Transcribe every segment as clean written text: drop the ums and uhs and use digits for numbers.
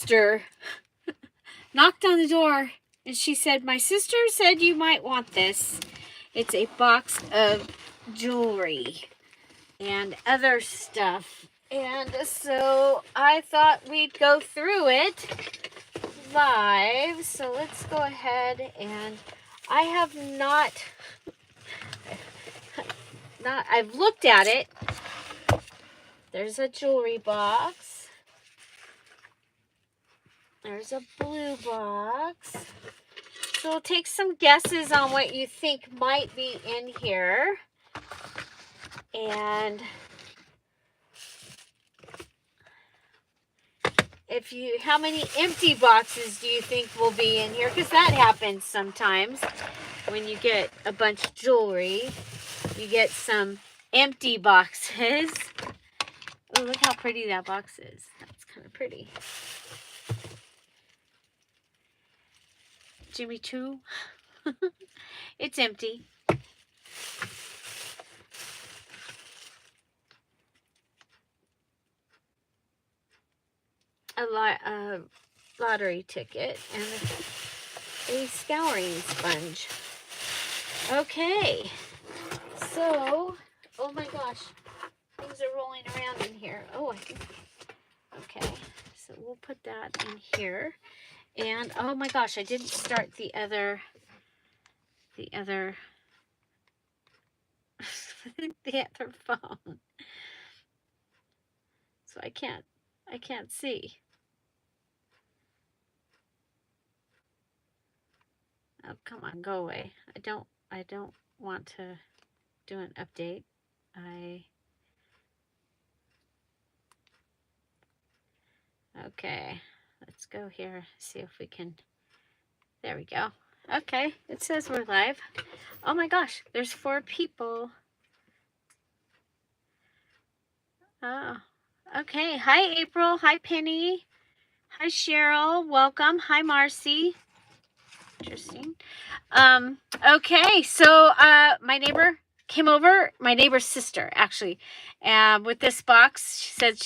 sister knocked on the door and she said, "My sister said you might want this. It's a box of jewelry and other stuff." And so I thought we'd go through it live. So let's go ahead, and I have I've looked at it. There's a jewelry box. There's a blue box. So we'll take some guesses on what you think might be in here. And how many empty boxes do you think will be in here? Because that happens sometimes when you get a bunch of jewelry. You get some empty boxes. Oh, look how pretty that box is. That's kind of pretty. Jimmy Choo. It's empty. A lottery ticket and a scouring sponge. Okay. So, oh my gosh. Things are rolling around in here. Oh, I think. Okay. So we'll put that in here. And oh my gosh, I didn't start the other the other phone. So I can't see. Oh, come on, go away. I don't want to do an update. Okay, let's go here, see if we can. There we go. Okay, it says we're live. Oh my gosh, there's 4 people. Oh, okay. Hi, April. Hi, Penny. Hi, Cheryl. Welcome. Hi, Marcy. Interesting. Okay, so my neighbor came over, my neighbor's sister, actually, with this box. She said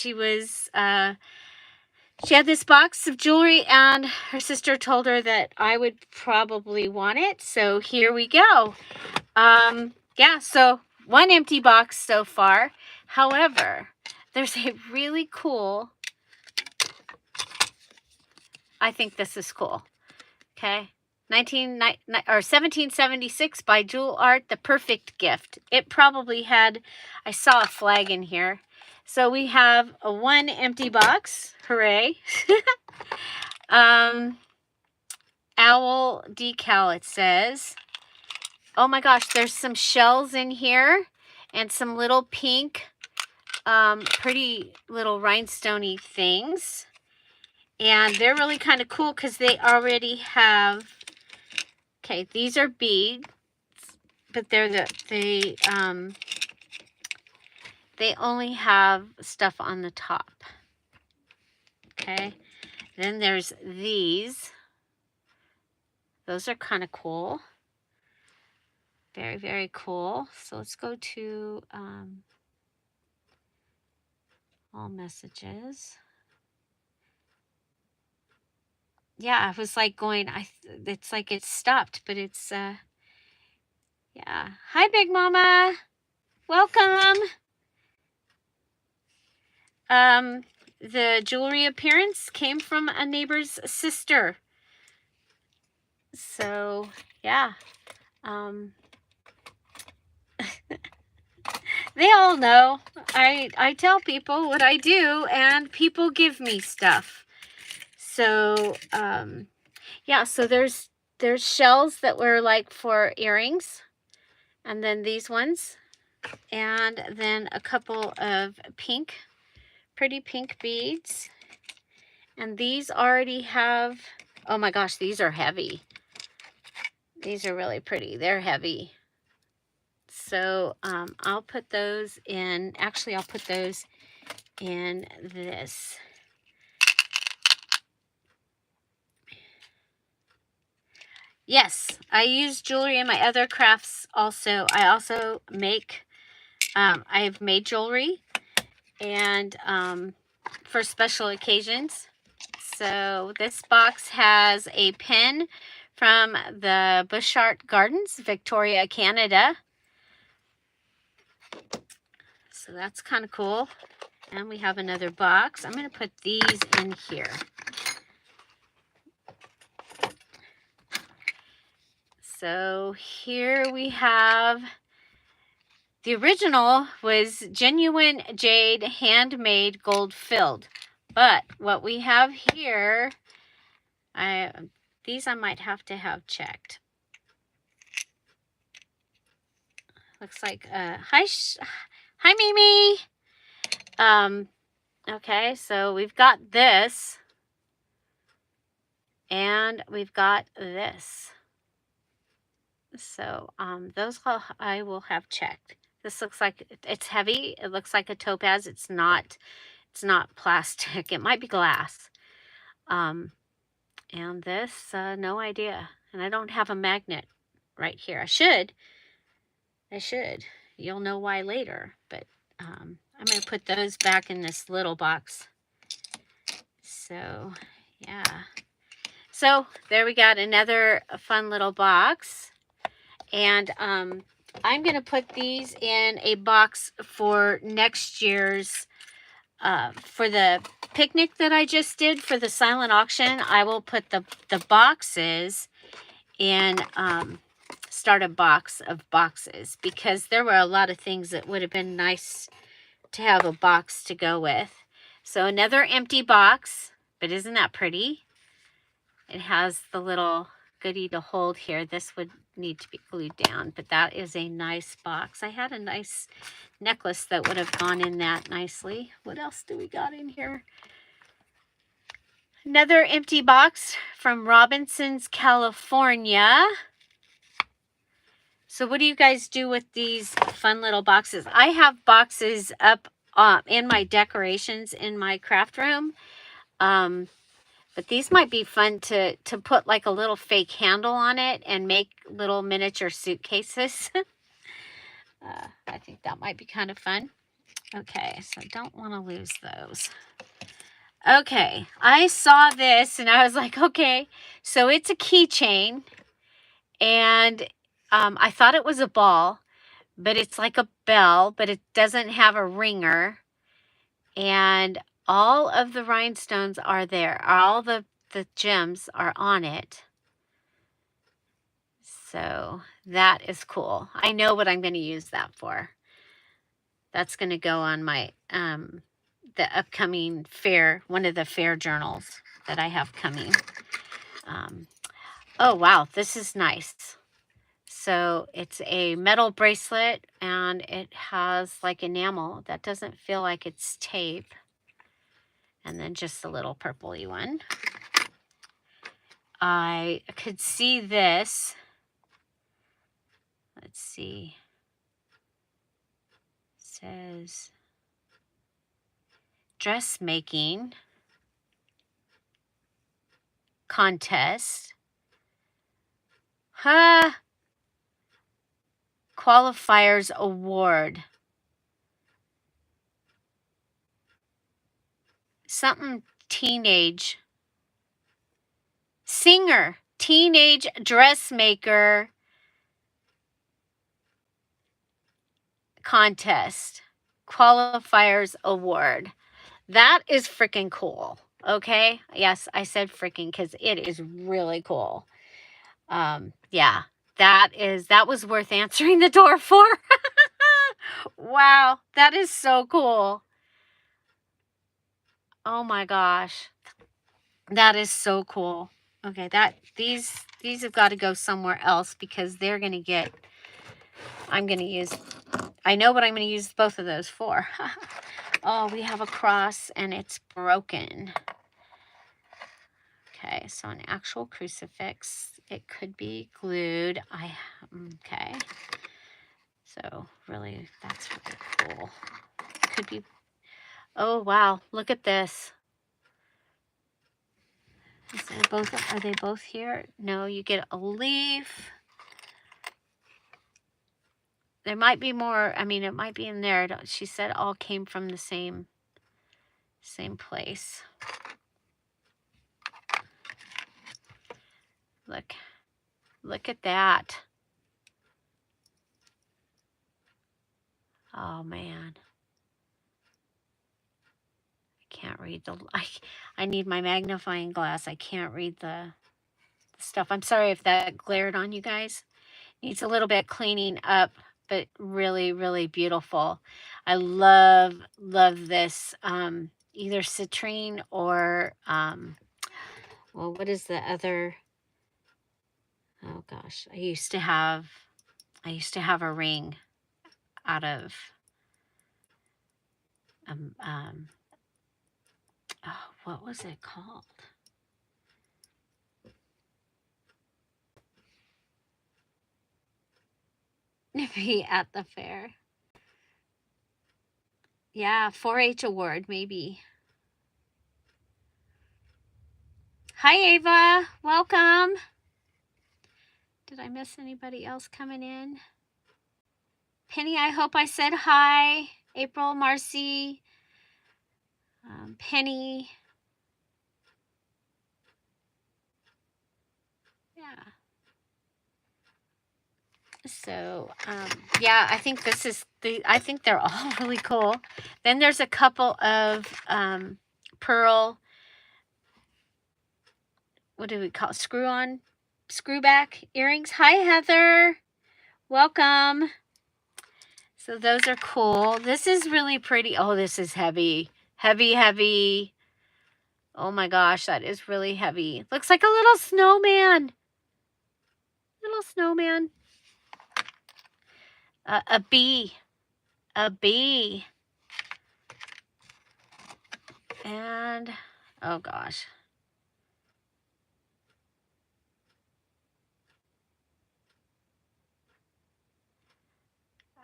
she had this box of jewelry, and her sister told her that I would probably want it. So here we go. Yeah, so 1 empty box so far. However, there's a really cool, I think this is cool. Okay. 1776 by Jewel Art, The Perfect Gift. It probably had, I saw a flag in here. So we have a 1 empty box. Hooray. Owl decal, it says. Oh my gosh, there's some shells in here and some little pink, pretty little rhinestoney things. And they're really kind of cool because they already have, okay, these are beads, but they only have stuff on the top. Okay, then there's these. Those are kind of cool. Very, very cool. So let's go to all messages. Yeah, I was like going, it's like it stopped, but it's, yeah. Hi, Big Mama. Welcome. The jewelry appearance came from a neighbor's sister. So, yeah. They all know. I tell people what I do, and people give me stuff. So, yeah, so there's shells that were like for earrings, and then these ones, and then a couple of pretty pink beads. And these already have, oh my gosh, these are heavy. These are really pretty. They're heavy. So I'll put those in, actually I'll put those in this. Yes, I use jewelry in my other crafts also. I also make, I've made jewelry and for special occasions. So this box has a pin from the Bush Art Gardens, Victoria, Canada. So that's kind of cool. And we have another box. I'm going to put these in here. So here we have, the original was genuine jade, handmade, gold filled. But what we have here, these I might have to have checked. Looks like, hi Mimi. Okay, so we've got this. And we've got this. So those I will have checked. This looks like it's heavy. It looks like a topaz. It's not plastic. It might be glass. And this, no idea. And I don't have a magnet right here. I should. You'll know why later. But I'm going to put those back in this little box. So, yeah. So there we got another fun little box. And I'm going to put these in a box for next year's, for the picnic that I just did for the silent auction. I will put the boxes in, start a box of boxes, because there were a lot of things that would have been nice to have a box to go with. So another empty box, but isn't that pretty? It has the little goodie to hold here. This would need to be glued down, but that is a nice box. I had a nice necklace that would have gone in that nicely. What else do we got in here? Another empty box from Robinson's, California. So what do you guys do with these fun little boxes? I have boxes up in my decorations in my craft room. But these might be fun to put like a little fake handle on it and make little miniature suitcases. I think that might be kind of fun. Okay, so I don't want to lose those. Okay, I saw this and I was like, okay, so it's a keychain. And I thought it was a ball, but it's like a bell, but it doesn't have a ringer. And all of the rhinestones are there. All the gems are on it. So that is cool. I know what I'm going to use that for. That's going to go on my the upcoming fair, one of the fair journals that I have coming. Oh wow, this is nice. So it's a metal bracelet and it has like enamel that doesn't feel like it's tape. And then just a little purpley one. I could see this. Let's see. It says dressmaking contest. Qualifiers award. Something teenage. Singer. Teenage dressmaker contest. Qualifiers award. That is freaking cool. Okay. Yes, I said freaking because it is really cool. Yeah, that was worth answering the door for. Wow, that is so cool. Oh my gosh. That is so cool. Okay, these have got to go somewhere else because they're going to get, I'm going to use, I know what I'm going to use both of those for. Oh, we have a cross and it's broken. Okay, so an actual crucifix. It could be glued. Okay. So really, that's really cool. Could be, oh wow, look at this. Are they both here? No, you get a leaf. There might be more. I mean, it might be in there. She said all came from the same place. Look at that. Oh man. I can't read the I need my magnifying glass. I can't read the stuff. I'm sorry if that glared on you guys. Needs a little bit cleaning up, but really, really beautiful. I love this. Either citrine or well, what is the other? Oh gosh, I used to have a ring out of um, um oh, what was it called? Maybe at the fair. Yeah, 4-H award, maybe. Hi, Ava. Welcome. Did I miss anybody else coming in? Penny, I hope I said hi. April, Marcy, Penny. Yeah. So, yeah, I think I think they're all really cool. Then there's a couple of pearl, what do we call it? Screw back earrings. Hi, Heather. Welcome. So those are cool. This is really pretty. Oh, this is heavy. Heavy, heavy. Oh my gosh, that is really heavy. Looks like a little snowman. Little snowman. A bee. A bee. And, oh gosh.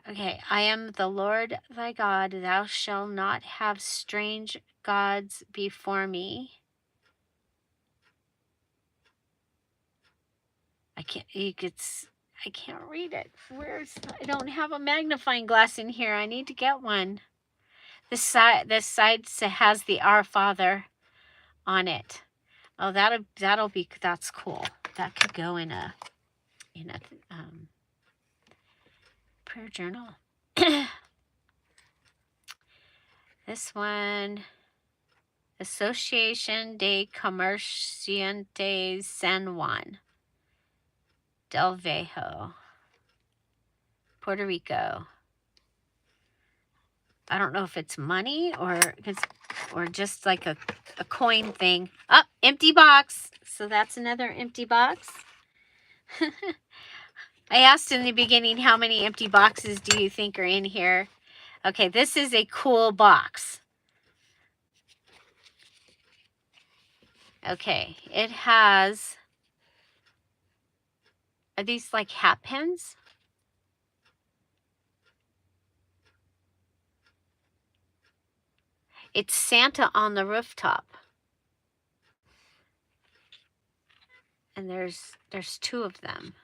Okay, I am the Lord thy God. Thou shalt not have strange gods before me. I can't read it. I don't have a magnifying glass in here. I need to get one. This side has the Our Father on it. Oh, that's cool. That could go in a prayer journal. This one, Asociación de Comerciantes San Juan del Viejo, Puerto Rico. I don't know if it's money or just like a coin thing. Oh, empty box. So that's another empty box. I asked in the beginning, how many empty boxes do you think are in here? Okay, this is a cool box. Okay, it has, are these like hat pins? It's Santa on the rooftop. And there's two of them.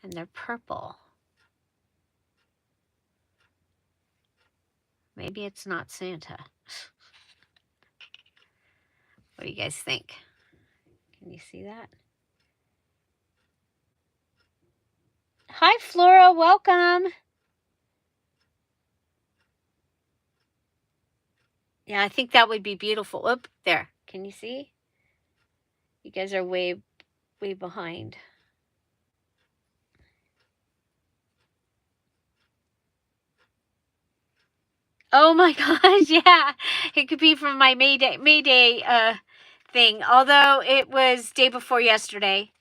And they're purple. Maybe it's not Santa. What do you guys think? Can you see that? Hi, Flora. Welcome. Yeah, I think that would be beautiful. Oop, there. Can you see? You guys are way behind. Oh my gosh, yeah. It could be from my May Day thing. Although it was day before yesterday,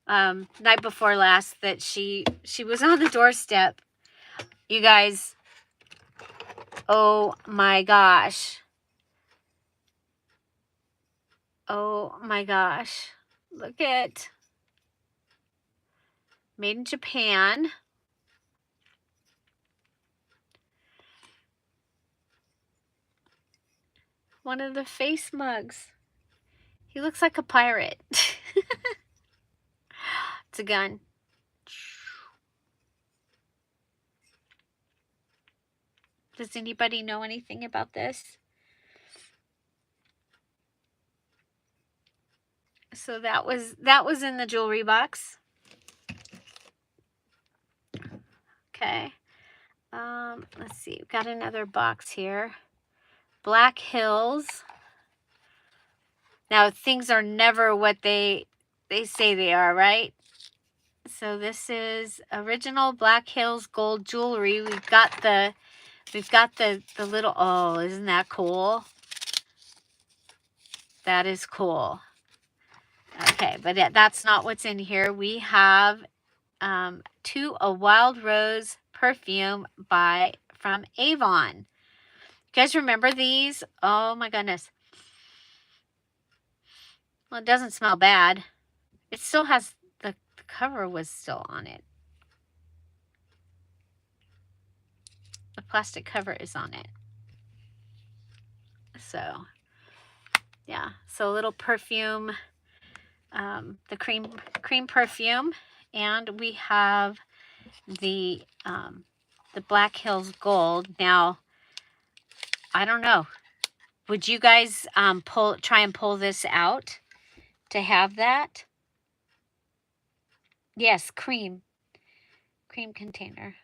night before last, that she was on the doorstep. You guys, oh my gosh. Oh my gosh. Look at made in Japan. One of the face mugs. He looks like a pirate. It's a gun. Does anybody know anything about this? So that was in the jewelry box. Okay. Let's see. We've got another box here. Black Hills. Now things are never what they say they are, right? So this is original Black Hills gold jewelry. We've got the little, oh, isn't that cool? That is cool. Okay, but that's not what's in here. We have a Wild Rose perfume from Avon. You guys remember these? Oh my goodness. Well, it doesn't smell bad. It still has, the cover was still on it. The plastic cover is on it. So, yeah. So a little perfume, the cream perfume, and we have the Black Hills Gold. Now, I don't know. Would you guys try and pull this out to have that? Yes, cream container.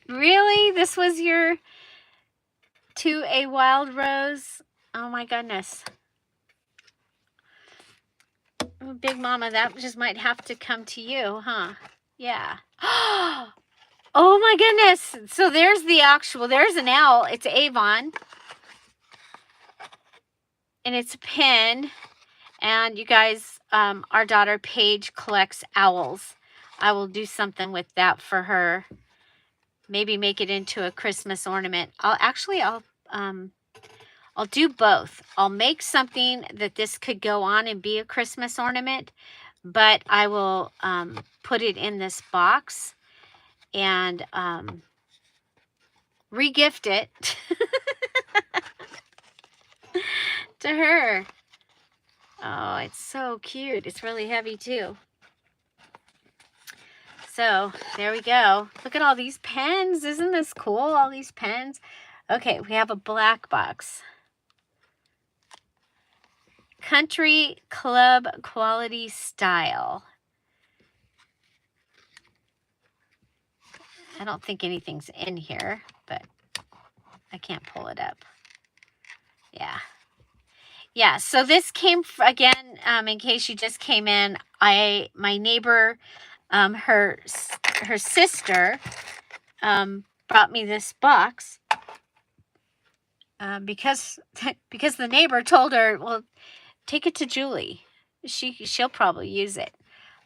Really? This was your To a Wild Rose? Oh my goodness. Oh, Big Mama, that just might have to come to you, huh? Yeah. Oh my goodness. So there's there's an owl. It's Avon. And it's a pin. And you guys, our daughter Paige collects owls. I will do something with that for her. Maybe make it into a Christmas ornament. I'll do both. I'll make something that this could go on and be a Christmas ornament, but I will put it in this box and re-gift it to her. Oh, it's so cute. It's really heavy too. So there we go. Look at all these pens. Isn't this cool? All these pens. Okay, we have a black box. Country Club Quality Style. I don't think anything's in here, but I can't pull it up. Yeah. Yeah, so this came, again, in case you just came in, my neighbor, her sister, brought me this box because the neighbor told her, well, take it to Julie. She'll probably use it.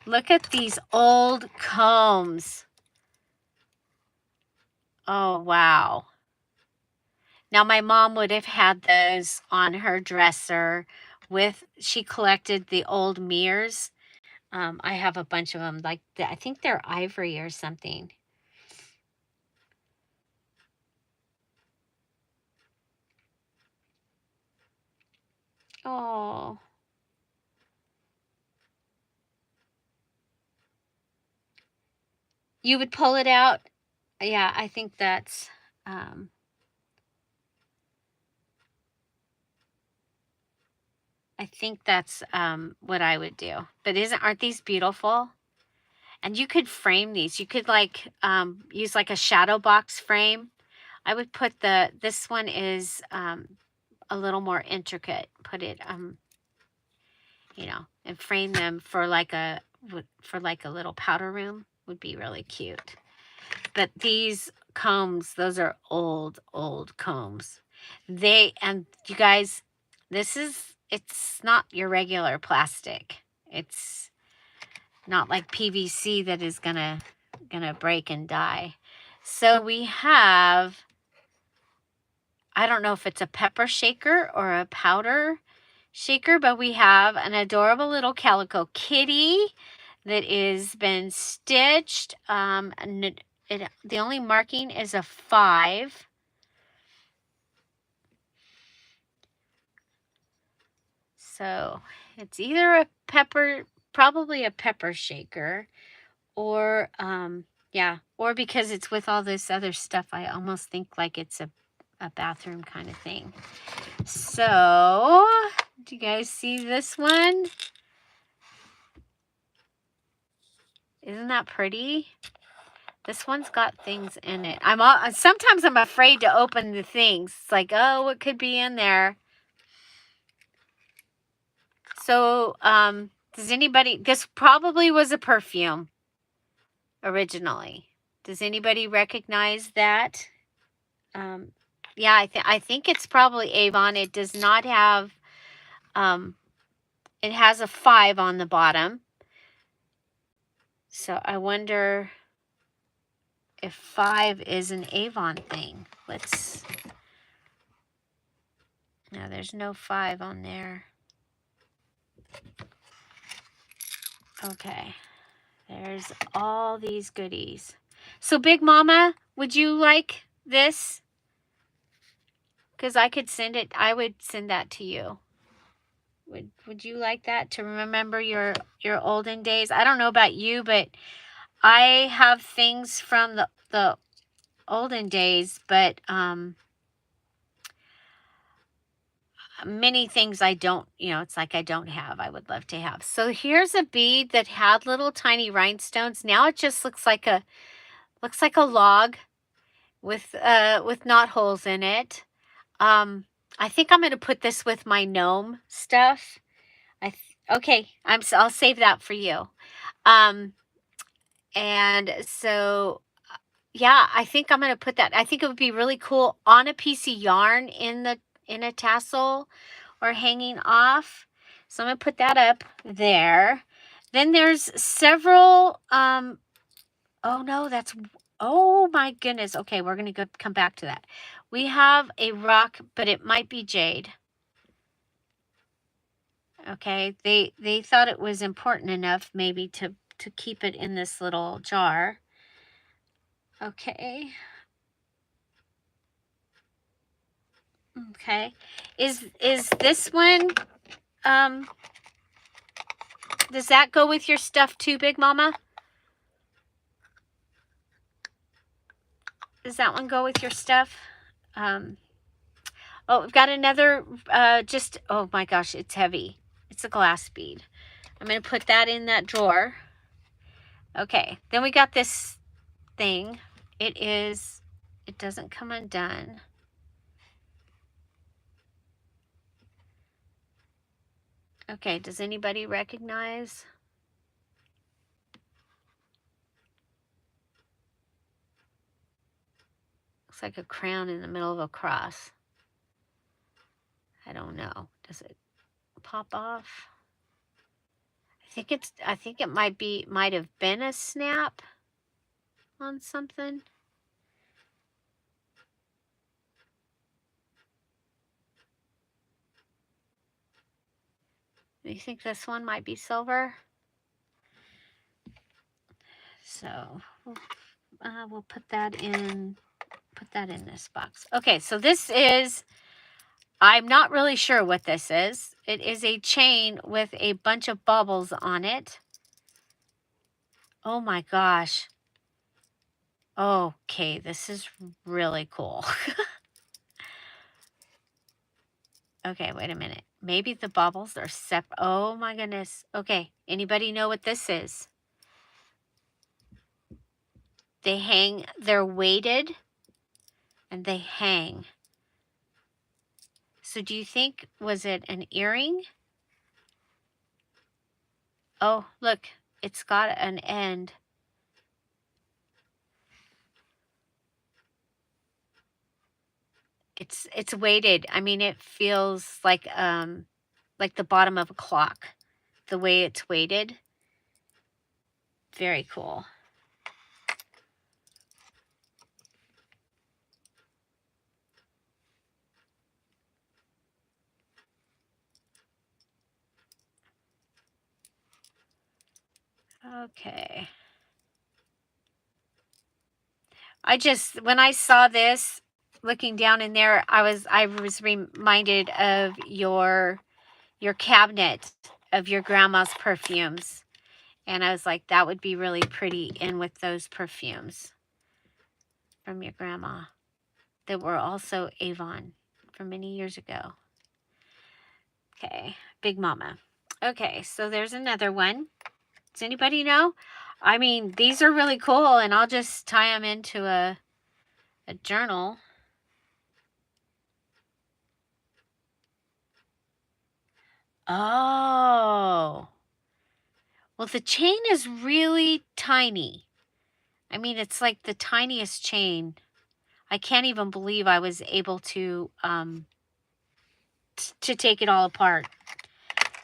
Look at these old combs. Oh, wow. Now, my mom would have had those on her dresser she collected the old mirrors. I have a bunch of them, I think they're ivory or something. Oh. You would pull it out? Yeah, I think that's, what I would do. But aren't these beautiful? And you could frame these. You could use like a shadow box frame. I would put this one is a little more intricate. Put it, and frame them for like a little powder room would be really cute. But these combs, those are old combs. And you guys, it's not your regular plastic. It's not like PVC that is gonna break and die. So we have, I don't know if it's a pepper shaker or a powder shaker, but we have an adorable little calico kitty that is been stitched. And the only marking is a 5. So it's either a pepper probably a pepper shaker, or yeah, or because it's with all this other stuff, I almost think like it's a bathroom kind of thing. So, do you guys see this one? Isn't that pretty? This one's got things in it. Sometimes I'm afraid to open the things. It's like, oh, what could be in there? So, does anybody, this probably was a perfume originally. Does anybody recognize that? Yeah, I think it's probably Avon. It does not have, it has a 5 on the bottom. So I wonder if 5 is an Avon thing. No, there's no 5 on there. Okay, there's all these goodies. So Big Mama, would you like this? Because I could send it, I would send that to you. Would you like that to remember your olden days? I don't know about you, but I have things from the olden days, but many things I don't, it's like I don't have. I would love to have. So here's a bead that had little tiny rhinestones. Now it just looks like a log with knot holes in it. I think I'm going to put this with my gnome stuff. Okay, I'll save that for you. And so yeah, I think I'm going to put that. I think it would be really cool on a piece of yarn in a tassel or hanging off. So I'm going to put that up there. Then there's several, oh no, oh my goodness. Okay, we're going to come back to that. We have a rock, but it might be jade. Okay, they thought it was important enough maybe to keep it in this little jar. Okay. Okay. Is this one, does that go with your stuff too, Big Mama? Does that one go with your stuff? Oh, we've got another, oh my gosh, it's heavy. It's a glass bead. I'm going to put that in that drawer. Okay. Then we got this thing. It doesn't come undone. Okay, does anybody recognize? Looks like a crown in the middle of a cross. I don't know. Does it pop off? I think it might have been a snap on something. You think this one might be silver? So we'll put that in this box. Okay, so this is, I'm not really sure what this is. It is a chain with a bunch of bubbles on it. Oh my gosh. Okay, this is really cool. Okay, wait a minute. Maybe the bubbles are separate. Oh my goodness. Okay, anybody know what this is? They hang, they're weighted and they hang. So do you think, was it an earring? Oh, look, it's got an end. It's weighted. I mean, it feels like the bottom of a clock, the way it's weighted. Very cool. Okay. When I saw this, looking down in there, I was reminded of your cabinet of your grandma's perfumes. And I was like, that would be really pretty in with those perfumes from your grandma that were also Avon from many years ago. Okay, Big Mama. Okay, so there's another one. Does anybody know? I mean, these are really cool, and I'll just tie them into a journal. Oh. Well, the chain is really tiny. I mean, it's like the tiniest chain. I can't even believe I was able to take it all apart.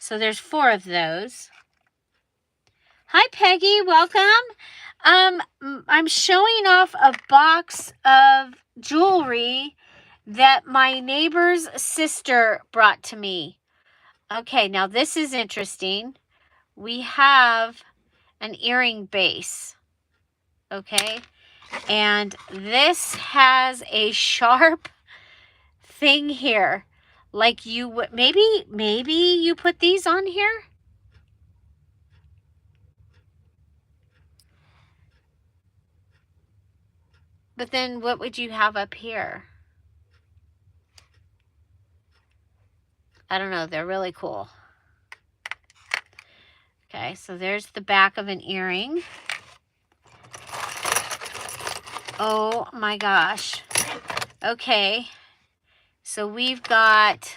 So there's 4 of those. Hi, Peggy. Welcome. I'm showing off a box of jewelry that my neighbor's sister brought to me. Okay, now this is interesting. We have an earring base. Okay, and this has a sharp thing here. Like you would, maybe you put these on here? But then what would you have up here? I don't know. They're really cool. Okay, so there's the back of an earring. Oh my gosh. Okay, so we've got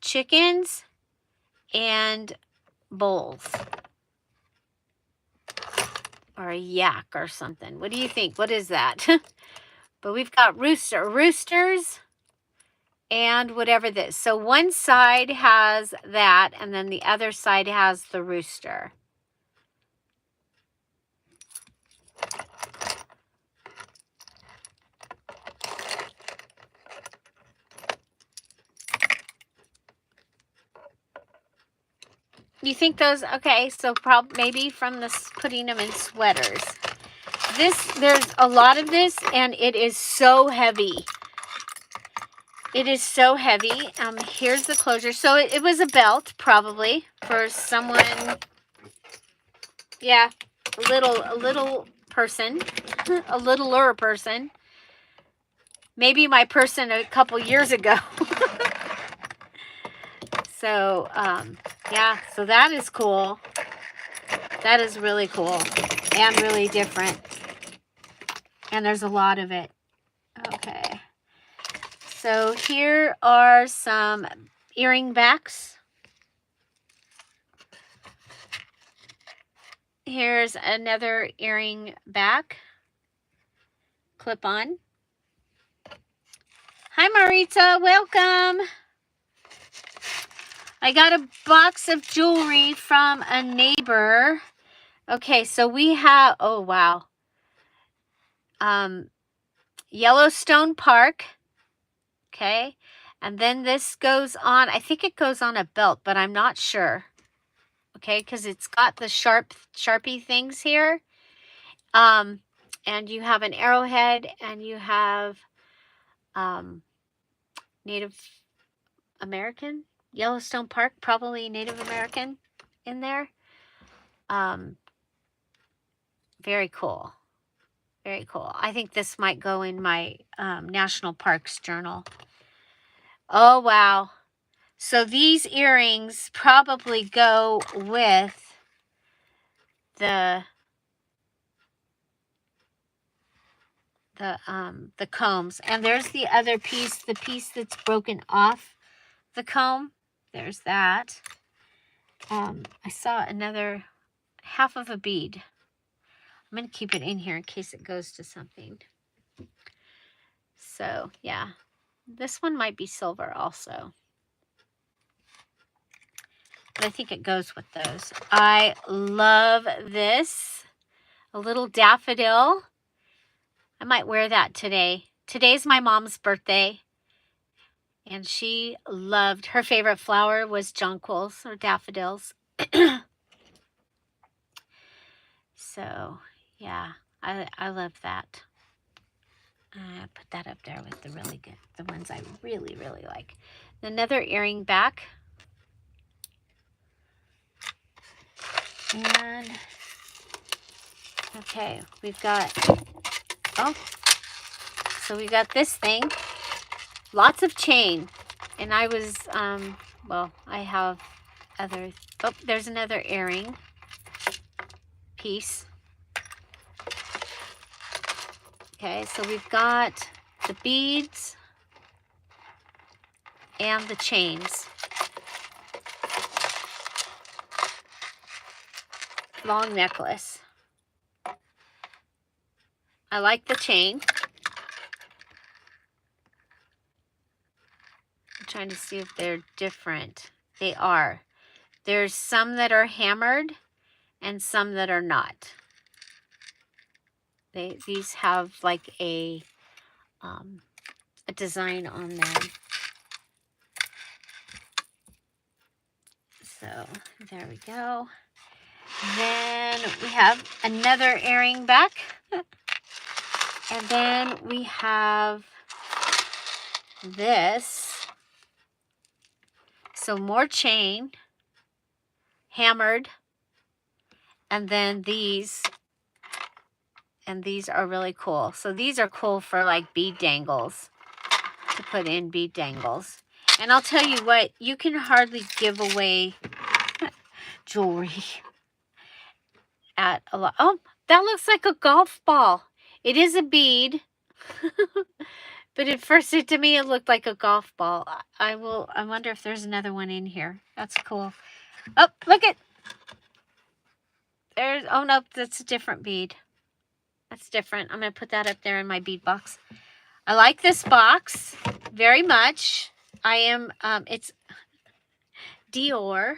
chickens and bulls. Or a yak or something. What do you think? What is that? But we've got roosters, and whatever this. So one side has that, and then the other side has the rooster. You think those, okay, so maybe from this, putting them in sweaters. There's a lot of this, and it is so heavy. It is so heavy. Here's the closure. So it was a belt, probably, for someone, yeah, a little person, a littler person. Maybe my person a couple years ago. So, yeah, so that is cool. That is really cool and really different. And there's a lot of it. Okay. So here are some earring backs. Here's another earring back. Clip on. Hi, Marita. Welcome. I got a box of jewelry from a neighbor. Okay, so we have, oh, wow. Yellowstone Park. Okay. And then this goes on, I think it goes on a belt, but I'm not sure. Okay, because it's got the Sharpie things here. And you have an arrowhead, and you have Native American, Yellowstone Park, probably Native American in there. Very cool. Very cool. I think this might go in my National Parks journal. Oh, wow. So these earrings probably go with the combs. And there's the other piece, the piece that's broken off the comb. There's that. I saw another half of a bead. I'm going to keep it in here in case it goes to something. So, yeah. This one might be silver also. But I think it goes with those. I love this. A little daffodil. I might wear that today. Today's my mom's birthday. And she loved, her favorite flower was jonquils or daffodils. So, yeah, I love that. I put that up there with the really good, the ones I really, really like. Another earring back. And okay, we've got, oh, so we got this thing, lots of chain. And I was, well, I have other, oh, there's another earring piece. Okay, so we've got the beads and the chains. Long necklace. I like the chain. I'm trying to see if they're different. They are. There's some that are hammered and some that are not. These have like a design on them. So there we go. Then we have another earring back. And then we have this. So more chain, hammered. And then these. And these are really cool. So these are cool for like bead dangles. To put in bead dangles. And I'll tell you what, you can hardly give away jewelry at a lot. Oh, that looks like a golf ball. It is a bead. But at first, to me, it looked like a golf ball. I wonder if there's another one in here. That's cool. Oh, look at. There's, oh no, that's a different bead. That's different. I'm going to put that up there in my bead box. I like this box very much. I am, it's Dior.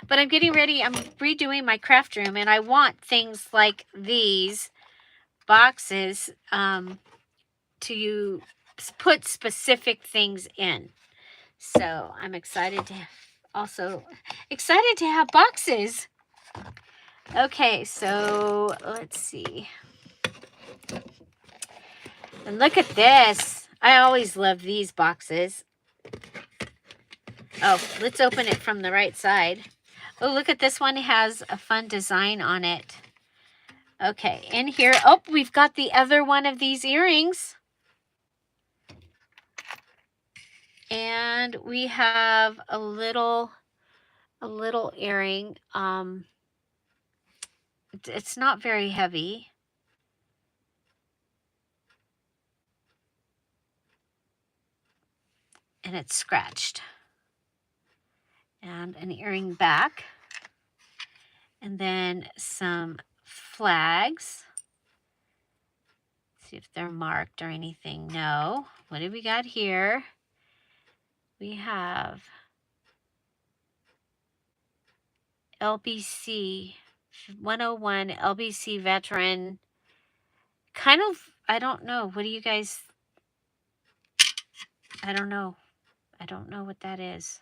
But I'm getting ready. I'm redoing my craft room, and I want things like these boxes to put specific things in. So I'm excited to have boxes. Okay, so let's see. And look at this. I always love these boxes. Oh, let's open it from the right side. Oh, look at this one. It has a fun design on it. Okay, in here. Oh, we've got the other one of these earrings. And we have a little earring. It's not very heavy. And it's scratched. And an earring back. And then some flags. See if they're marked or anything. No. What do we got here? We have LBC 101 LBC veteran. Kind of, I don't know. What do you guys, I don't know. I don't know what that is.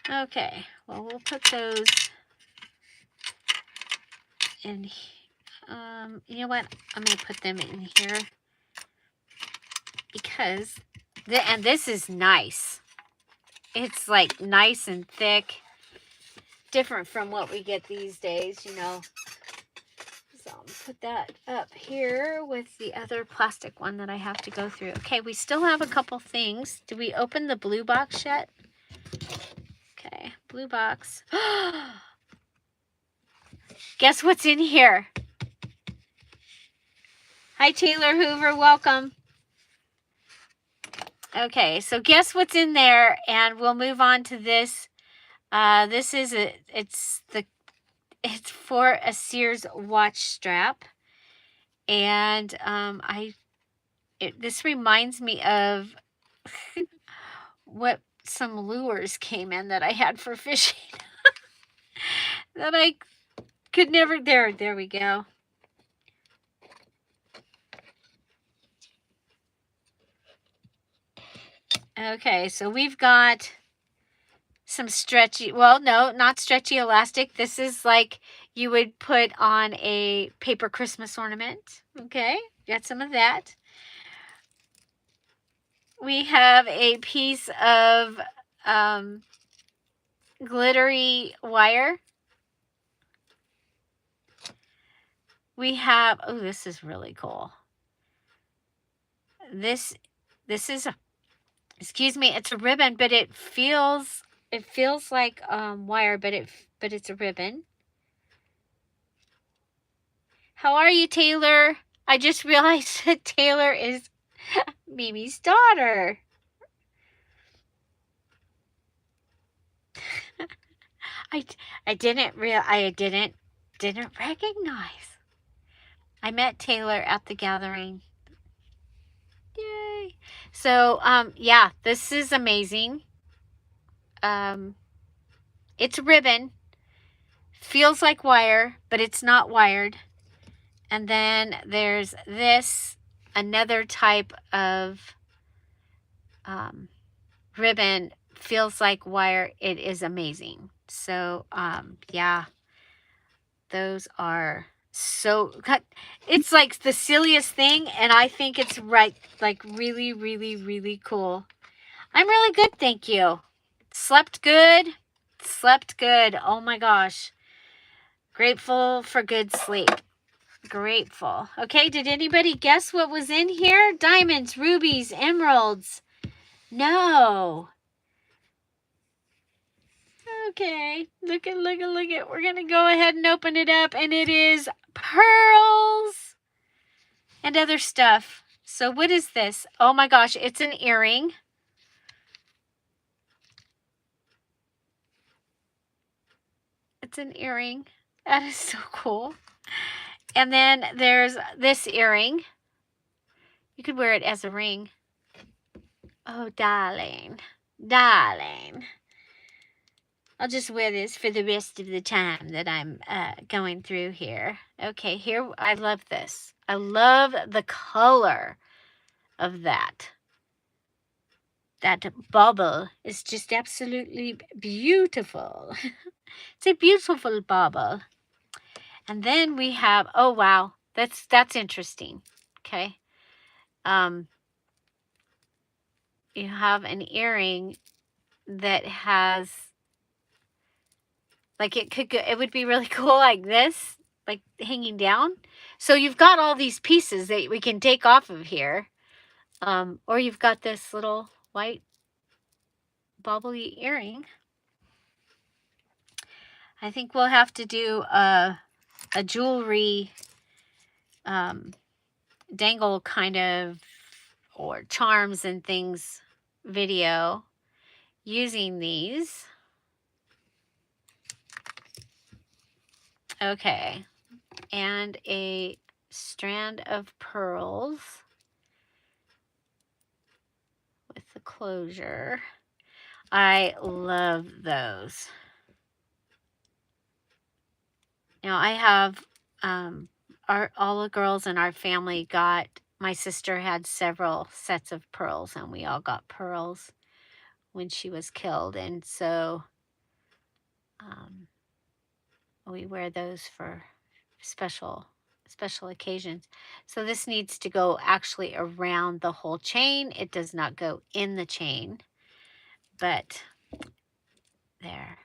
Okay, well, we'll put those in. You know what? I'm going to put them in here because, and this is nice. It's like nice and thick, different from what we get these days, you know. So I'll put that up here with the other plastic one that I have to go through. Okay, we still have a couple things. Did we open the blue box yet? Okay, blue box. Guess what's in here? Hi, Taylor Hoover. Welcome. Okay, so guess what's in there, and we'll move on to this. This is it's for a Sears watch strap, and this reminds me of what some lures came in that I had for fishing. that I could never. There we go. Okay, so we've got some stretchy, well, no, not stretchy elastic. This is like you would put on a paper Christmas ornament. Okay, got some of that. We have a piece of um, glittery wire. We have, oh, this is really cool. This is a, excuse me, it's a ribbon, but it feels like wire, but it's a ribbon. How are you, Taylor? I just realized that Taylor is Mimi's daughter. I didn't recognize. I met Taylor at the gathering. Yay. So, yeah, this is amazing. It's ribbon. Feels like wire, but it's not wired. And then there's this, another type of ribbon, feels like wire. It is amazing. So, yeah, those are so, it's like the silliest thing. And I think it's right, like really, really, really cool. I'm really good. Thank you. Slept good. Slept good. Oh my gosh. Grateful for good sleep. Grateful. Okay, did anybody guess what was in here? Diamonds, rubies, emeralds. No. Okay, look at. We're going to go ahead and open it up, and it is pearls and other stuff. So what is this? Oh my gosh, it's an earring. It's an earring. That is so cool. And then there's this earring. You could wear it as a ring. Oh, darling. Darling. I'll just wear this for the rest of the time that I'm going through here. Okay, here, I love this. I love the color of that. That bauble is just absolutely beautiful. It's a beautiful bauble. And then we have, oh wow, that's interesting. Okay. You have an earring that has, like, it could go, it would be really cool like this, like hanging down. So you've got all these pieces that we can take off of here. Or you've got this little white bubbly earring. I think we'll have to do a jewelry dangle kind of, or charms and things video using these. Okay. And a strand of pearls with the closure. I love those. Now I have all the girls in our family got, my sister had several sets of pearls, and we all got pearls when she was killed, and so we wear those for special occasions. So this needs to go actually around the whole chain. It does not go in the chain, but there.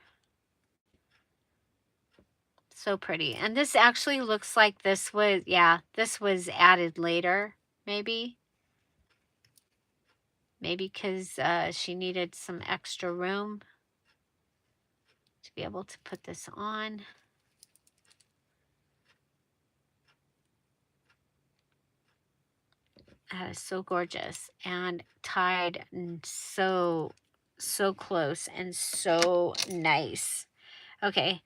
So pretty. And this actually looks like this was, yeah, this was added later, maybe. Maybe because she needed some extra room to be able to put this on. That is so gorgeous and tied and so close and so nice. Okay,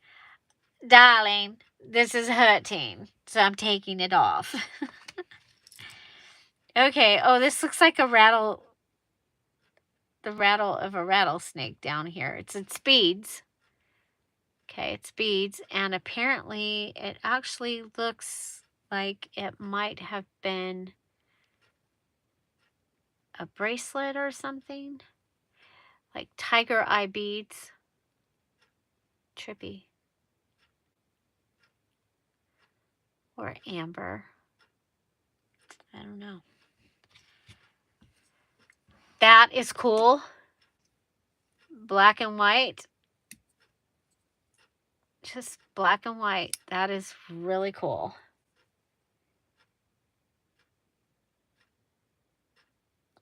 darling, this is hurting, so I'm taking it off. Okay, oh, this looks like a rattle, the rattle of a rattlesnake down here. It's at speeds. Okay, it's beads, and apparently it actually looks like it might have been a bracelet or something, like tiger eye beads. Trippy. Or amber. I don't know. That is cool. Black and white. Just black and white. That is really cool.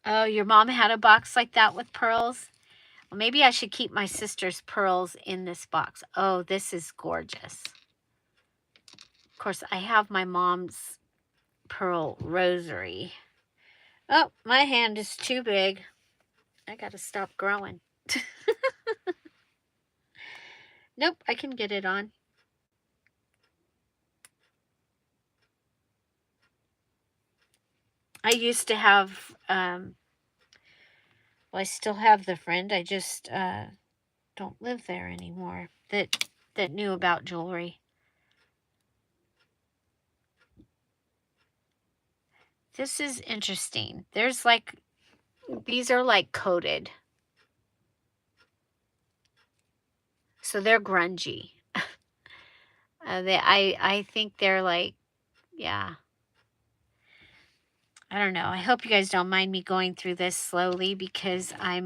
Oh, your mom had a box like that with pearls? Well, maybe I should keep my sister's pearls in this box. Oh, this is gorgeous. Of course, I have my mom's pearl rosary. Oh, my hand is too big. I got to stop growing. Nope, I can get it on. I used to have, well, I still have the friend. I just don't live there anymore that knew about jewelry. This is interesting. There's like, these are like coated. So they're grungy. I think they're like, yeah. I don't know. I hope you guys don't mind me going through this slowly because I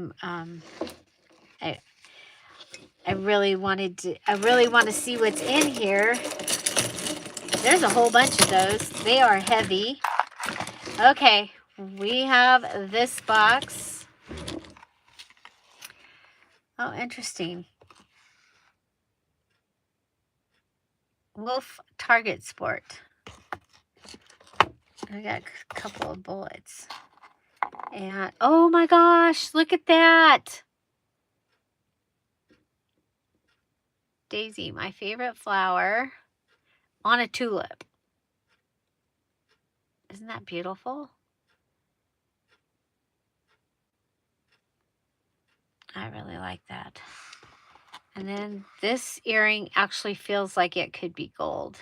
really want to see what's in here. There's a whole bunch of those. They are heavy. Okay, we have this box. Oh, interesting. Wolf Target Sport. I got a couple of bullets. And oh my gosh, look at that. Daisy, my favorite flower, on a tulip. Isn't that beautiful? I really like that. And then this earring actually feels like it could be gold.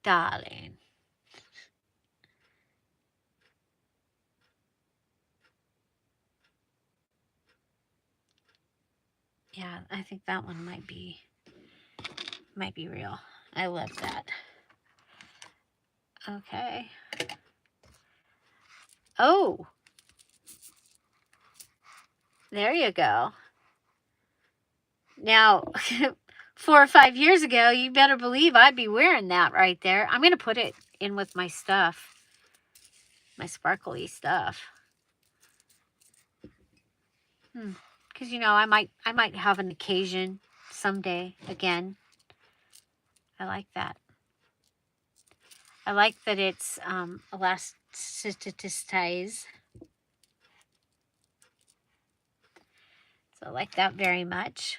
Darling. Yeah, I think that one might be real. I love that. Okay. Oh. There you go. Now, 4 or 5 years ago, you better believe I'd be wearing that right there. I'm going to put it in with my stuff. My sparkly stuff. Because, you know, I might have an occasion someday again. I like that. I like that it's elasticized. So I like that very much.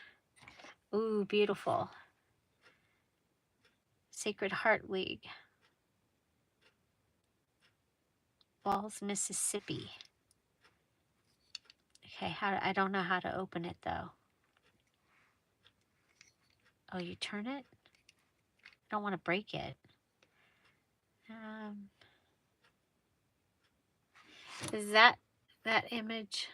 Ooh, beautiful. Sacred Heart League. Falls, Mississippi. Okay, I don't know how to open it though. Oh, you turn it? I don't want to break it. Is that image?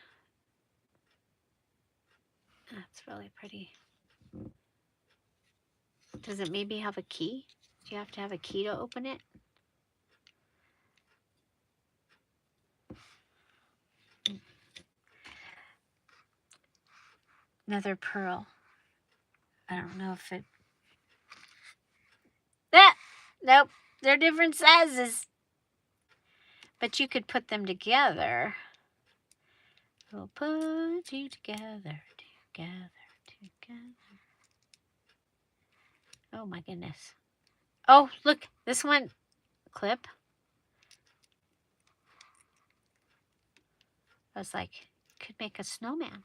That's really pretty. Does it maybe have a key? Do you have to have a key to open it? Another pearl. I don't know if it... Ah! Nope. They're different sizes. But you could put them together. We'll put you together. Oh my goodness. Oh, look. This one. Clip. I was like, could make a snowman.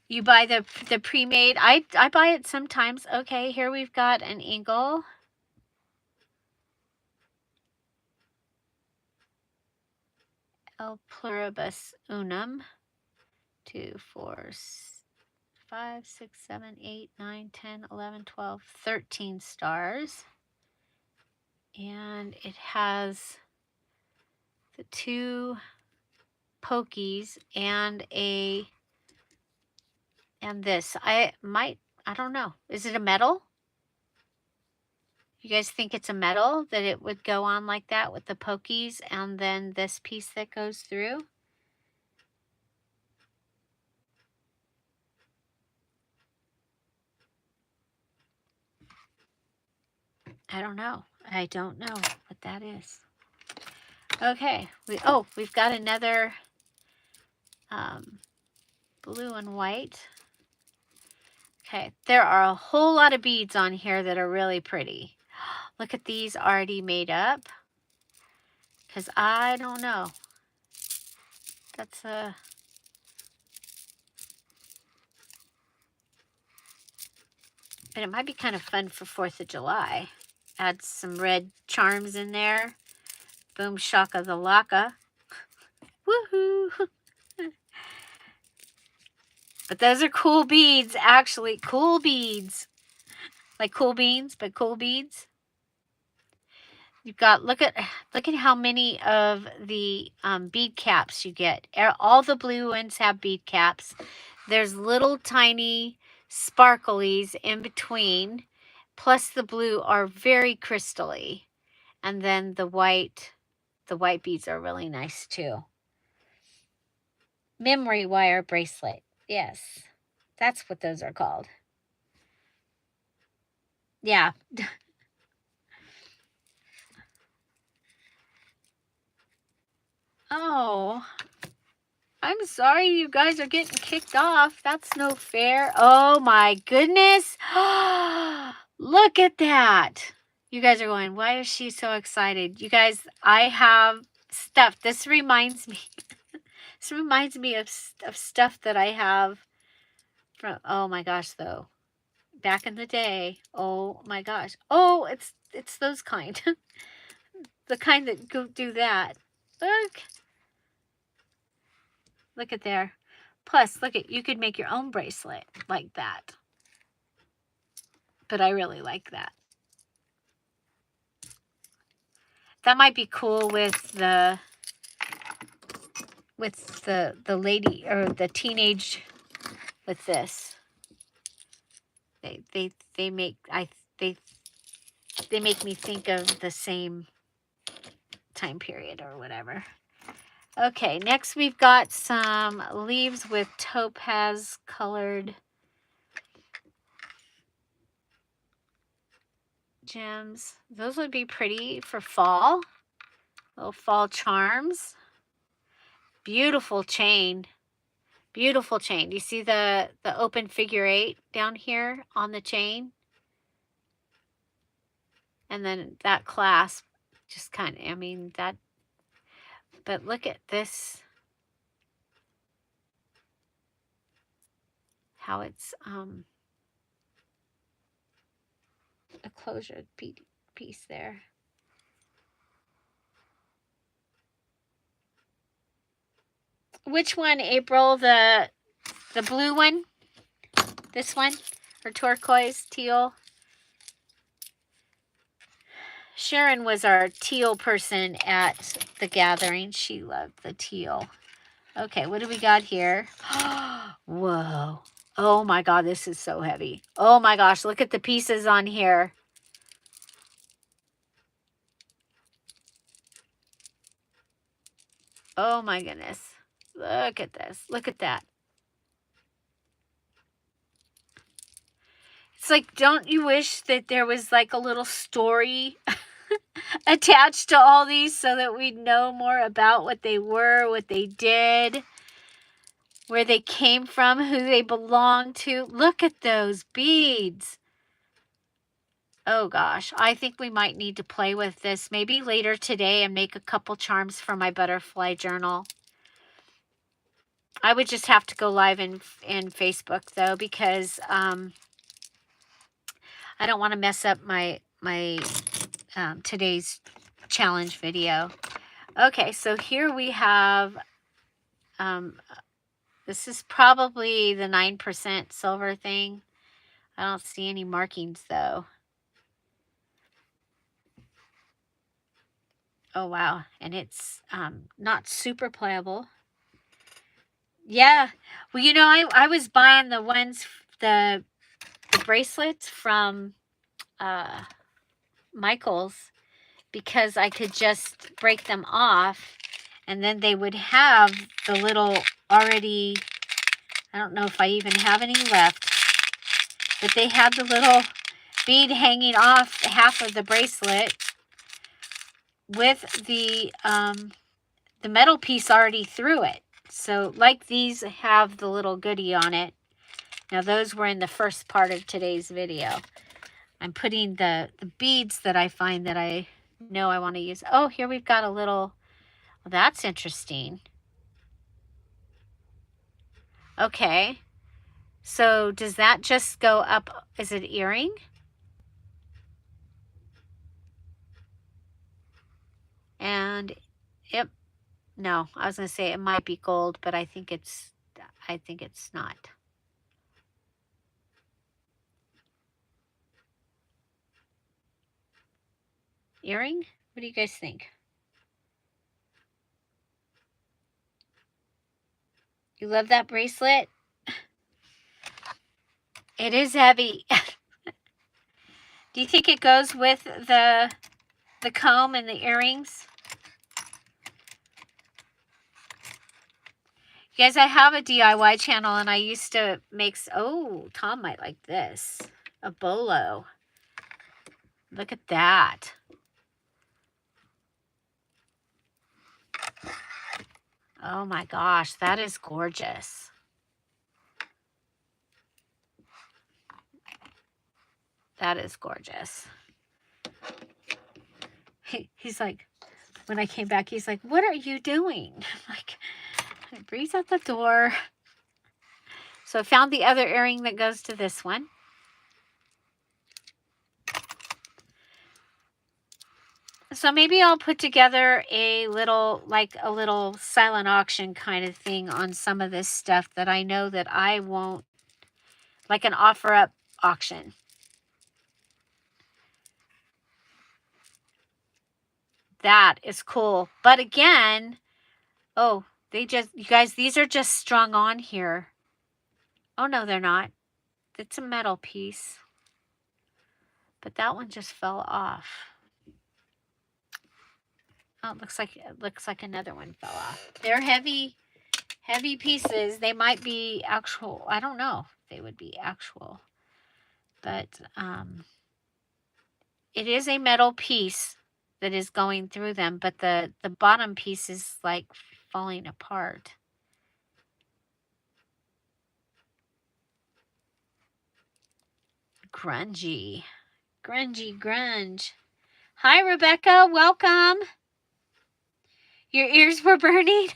You buy the pre-made. I buy it sometimes. Okay, here we've got an eagle. El pluribus unum. 2, 4, 5, 6, 7, 8, 9, 10, 11, 12, 13 stars. And it has the 2 pokies and this. I don't know. Is it a metal? You guys think it's a metal that it would go on like that with the pokies and then this piece that goes through? I don't know. I don't know what that is. Okay. We've got another blue and white. Okay. There are a whole lot of beads on here that are really pretty. Look at these already made up. Because I don't know. That's a... But it might be kind of fun for 4th of July. Add some red charms in there. Boom shaka the laka. Woohoo! But those are cool beads, actually. Cool beads. Like cool beans, but cool beads. You've got, look at how many of the bead caps you get. All the blue ones have bead caps. There's little tiny sparklies in between. Plus the blue are very crystally. And then the white beads are really nice too. Memory wire bracelet. Yes. That's what those are called. Yeah. Oh, I'm sorry you guys are getting kicked off. That's no fair. Oh my goodness. Look at that. You guys are going, why is she so excited? You guys, I have stuff. This reminds me. This reminds me of stuff that I have from, oh my gosh, though. Back in the day. Oh my gosh. Oh, it's those kind. The kind that go do that. Look at there. Plus, look at, you could make your own bracelet like that. But I really like that. That might be cool with the lady or the teenage with this. They make they make me think of the same time period or whatever. Okay, next we've got some leaves with topaz colored gems. Those would be pretty for fall. Little fall charms. Beautiful chain. Beautiful chain. Do you see the open figure 8 down here on the chain? And then that clasp just kind of, I mean, that, but look at this. How it's a closure piece there. Which one, April? The blue one? This one? Or turquoise, teal? Sharon was our teal person at the gathering. She loved the teal. Okay, what do we got here? Whoa. Oh my God, this is so heavy. Oh my gosh, look at the pieces on here. Oh my goodness. Look at this. Look at that. It's like, don't you wish that there was like a little story attached to all these so that we'd know more about what they were, what they did, where they came from, who they belonged to? Look at those beads. Oh gosh, I think we might need to play with this maybe later today and make a couple charms for my butterfly journal. I would just have to go live in Facebook though, because I don't want to mess up my today's challenge video. Okay, so here we have this is probably the 9% silver thing. I don't see any markings though. Oh wow, and it's not super pliable. Yeah. Well, you know, I was buying the ones, the bracelets from Michael's, because I could just break them off and then they would have the little already, I don't know if I even have any left, but they had the little bead hanging off half of the bracelet with the metal piece already through it. So like these have the little goodie on it. Now those were in the first part of today's video. I'm putting the beads that I find that I know I want to use. Oh, here we've got a little, well, that's interesting. Okay. So does that just go up? Is it earring? And yep. No, I was going to say it might be gold, but I think it's not. Earring? What do you guys think? You love that bracelet? It is heavy. Do you think it goes with the comb and the earrings? You guys, I have a DIY channel and I used to make, oh, Tom might like this. A bolo. Look at that. Oh my gosh, that is gorgeous. That is gorgeous. He's like, when I came back, he's like, what are you doing? I'm like, Bree's at the door. So I found the other earring that goes to this one. So maybe I'll put together a little, like a little silent auction kind of thing on some of this stuff that I know that I won't, like an offer up auction. That is cool. But again, oh, you guys, these are just strung on here. Oh no, they're not. It's a metal piece. But that one just fell off. Oh, it looks like another one fell off. They're heavy pieces. They might be actual. I don't know if they would be actual. But it is a metal piece that is going through them, but the bottom piece is like falling apart. Grungy. Grunge. Hi, Rebecca. Welcome. Your ears were burning?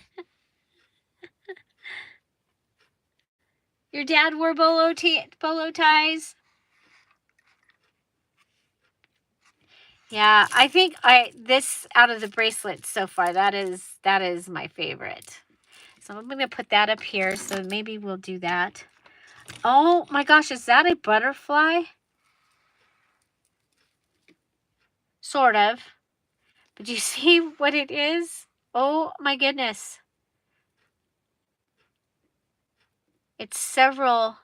Your dad wore bolo ties? Yeah, I think this out of the bracelets so far, that is my favorite. So I'm going to put that up here, so maybe we'll do that. Oh my gosh, is that a butterfly? Sort of. But do you see what it is? Oh my goodness. It's several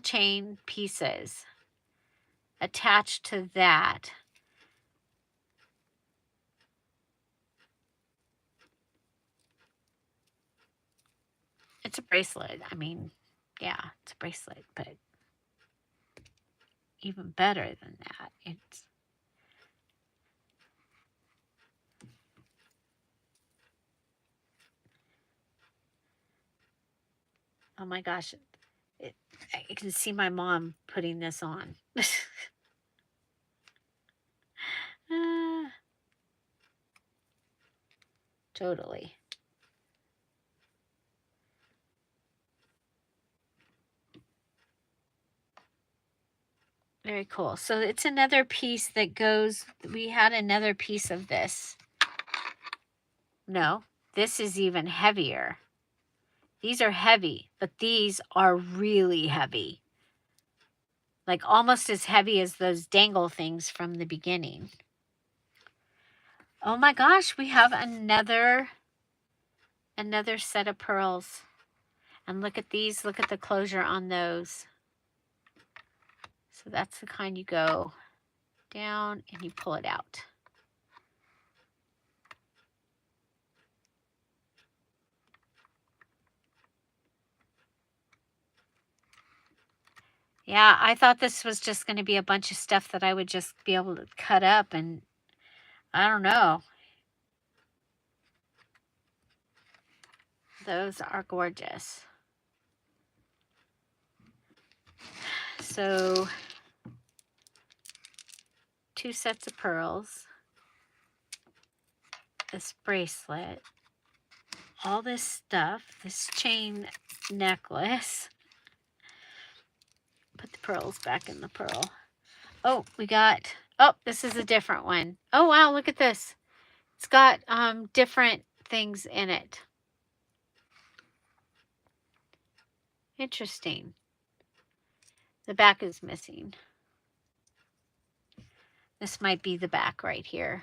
chain pieces attached to that. It's a bracelet. I mean, yeah, it's a bracelet, but even better than that, it's oh my gosh, I can see my mom putting this on. Totally. Very cool. So it's another piece that goes, we had another piece of this. No, this is even heavier. These are heavy, but these are really heavy. Like almost as heavy as those dangle things from the beginning. Oh my gosh, we have another set of pearls. And look at these, look at the closure on those. So that's the kind you go down and you pull it out. Yeah, I thought this was just going to be a bunch of stuff that I would just be able to cut up, and I don't know. Those are gorgeous. So 2 sets of pearls, this bracelet, all this stuff, this chain necklace. Put the pearls back in the pearl. Oh, we got, oh, this is a different one. Oh, wow, look at this. It's got different things in it. Interesting. The back is missing. This might be the back right here.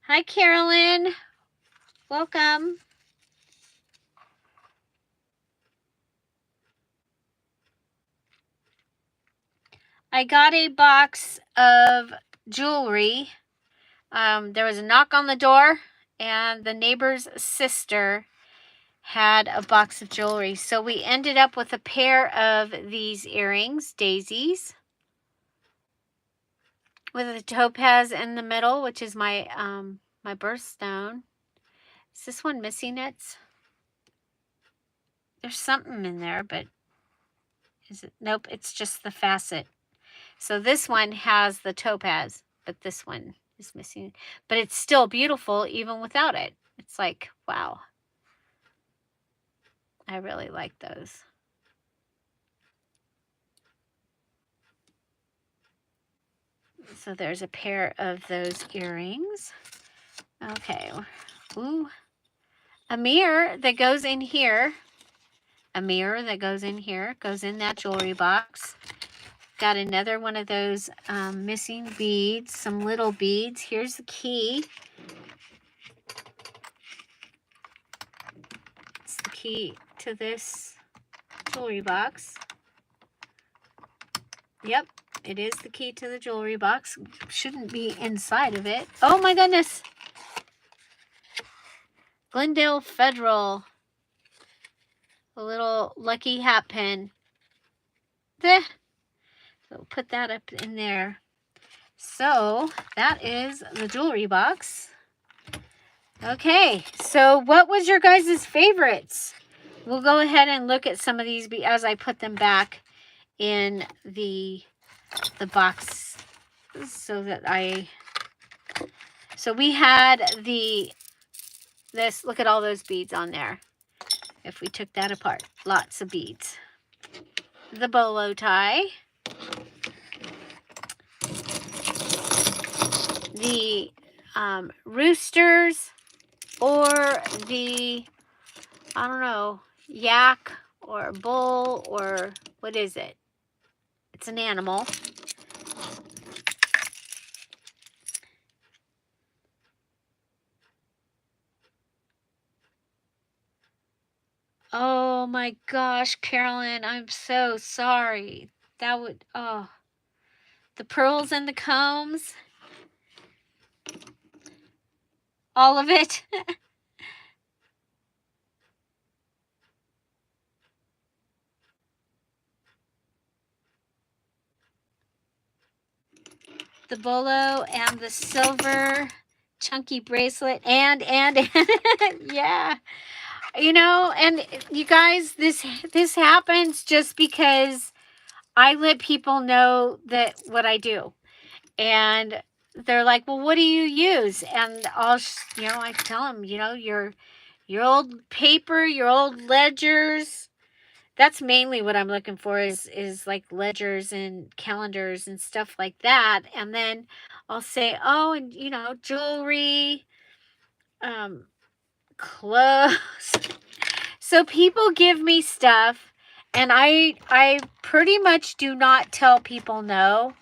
Hi, Carolyn. Welcome. I got a box of jewelry. There was a knock on the door, and the neighbor's sister had a box of jewelry. So we ended up with a pair of these earrings, daisies, with a topaz in the middle, which is my my birthstone. Is this one missing it? There's something in there, but is it? Nope, it's just the facet. So this one has the topaz, but this one is missing. But it's still beautiful even without it. It's like, wow. I really like those. So there's a pair of those earrings. Okay. Ooh. A mirror that goes in here. A mirror that goes in here. Goes in that jewelry box. Got another one of those missing beads. Some little beads. Here's the key. It's the key to this jewelry box. Yep, it is the key to the jewelry box. Shouldn't be inside of it. Oh my goodness. Glendale Federal. A little lucky hat pin. There. So put that up in there. So that is the jewelry box. Okay, so what was your guys' favorites? We'll go ahead and look at some of these as I put them back in the box so that so we had this, look at all those beads on there. If we took that apart, lots of beads. The bolo tie. The roosters, or the, I don't know, yak or bull, or what is it? It's an animal. Oh my gosh, Carolyn, I'm so sorry. That would, oh. The pearls and the combs. All of it. The bolo and the silver chunky bracelet and yeah. You know, and you guys, this happens just because I let people know that what I do. And they're like, well, what do you use? And I tell them, your old paper, your old ledgers. That's mainly what I'm looking for is like ledgers and calendars and stuff like that. And then I'll say, oh, and jewelry, um, clothes. So people give me stuff, and I pretty much do not tell people no,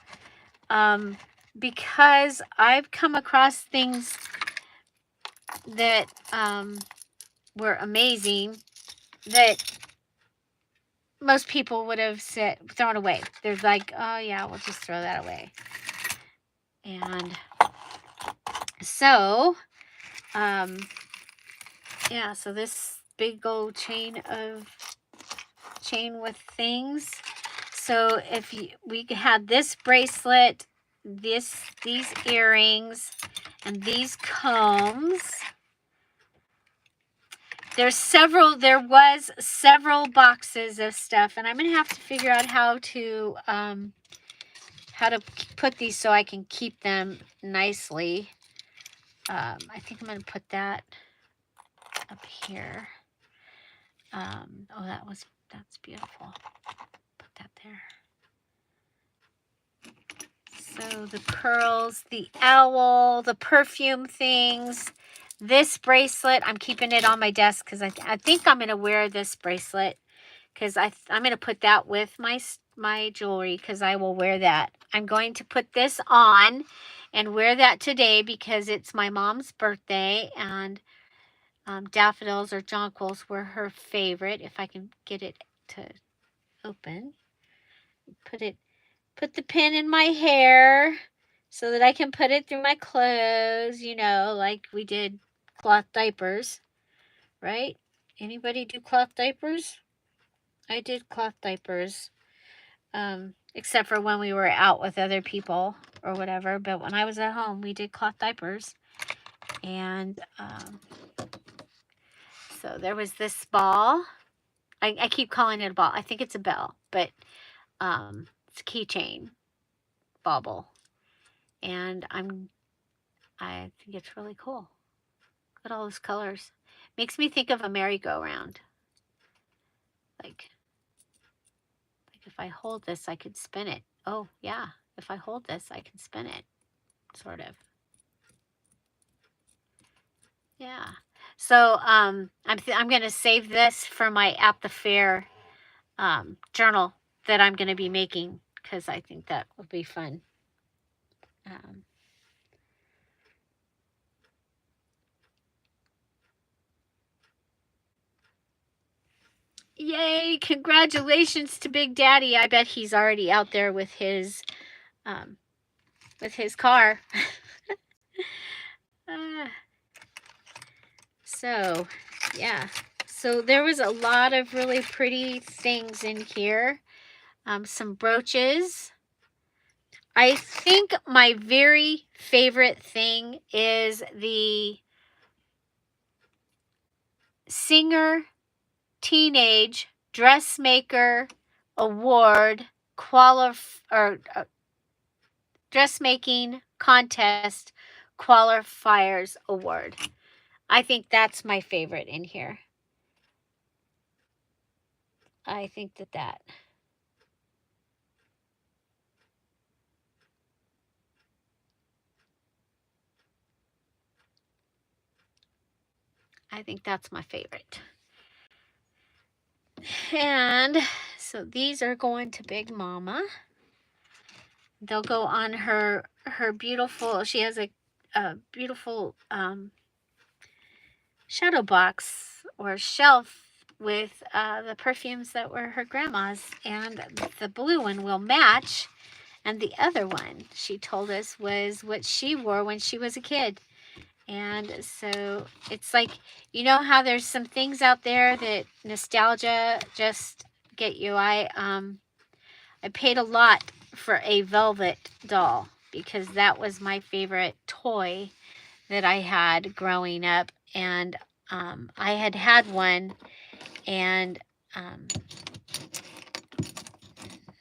um, because I've come across things that were amazing that most people would have thrown away. They're like, oh yeah, we'll just throw that away. And so, yeah, so this big old chain with things. So if we had this bracelet, these earrings, and these combs. There was several boxes of stuff, and I'm gonna have to figure out how to put these so I can keep them nicely. I think I'm gonna put that up here. Oh, that's beautiful. Put that there. So the pearls, the owl, the perfume things, this bracelet, I'm keeping it on my desk because I think I'm going to wear this bracelet because I'm going to put that with my jewelry because I will wear that. I'm going to put this on and wear that today because it's my mom's birthday, and daffodils or jonquils were her favorite. If I can get it to open, put the pin in my hair so that I can put it through my clothes, like we did cloth diapers, right? Anybody do cloth diapers? I did cloth diapers, except for when we were out with other people or whatever. But when I was at home, we did cloth diapers. And so there was this ball. I keep calling it a ball. I think it's a bell, but it's a keychain bauble. And I think it's really cool. Look at all those colors. Makes me think of a merry-go-round. Like if I hold this, I could spin it. Oh, yeah. If I hold this, I can spin it. Sort of. Yeah. So I'm going to save this for my at the fair journal that I'm going to be making because I think that would be fun. Yay! Congratulations to Big Daddy. I bet he's already out there with his car. So, yeah. So there was a lot of really pretty things in here. Some brooches. I think my very favorite thing is the Singer Teenage Dressmaker Award Dressmaking Contest Qualifiers Award. I think that's my favorite in here. I think that. I think that's my favorite. And so these are going to Big Mama. They'll go on her beautiful, she has a beautiful shadow box or shelf with the perfumes that were her grandma's, and the blue one will match, and the other one, she told us, was what she wore when she was a kid. And so it's like, how there's some things out there that nostalgia just get you. I paid a lot for a velvet doll because that was my favorite toy that I had growing up. And I had one, and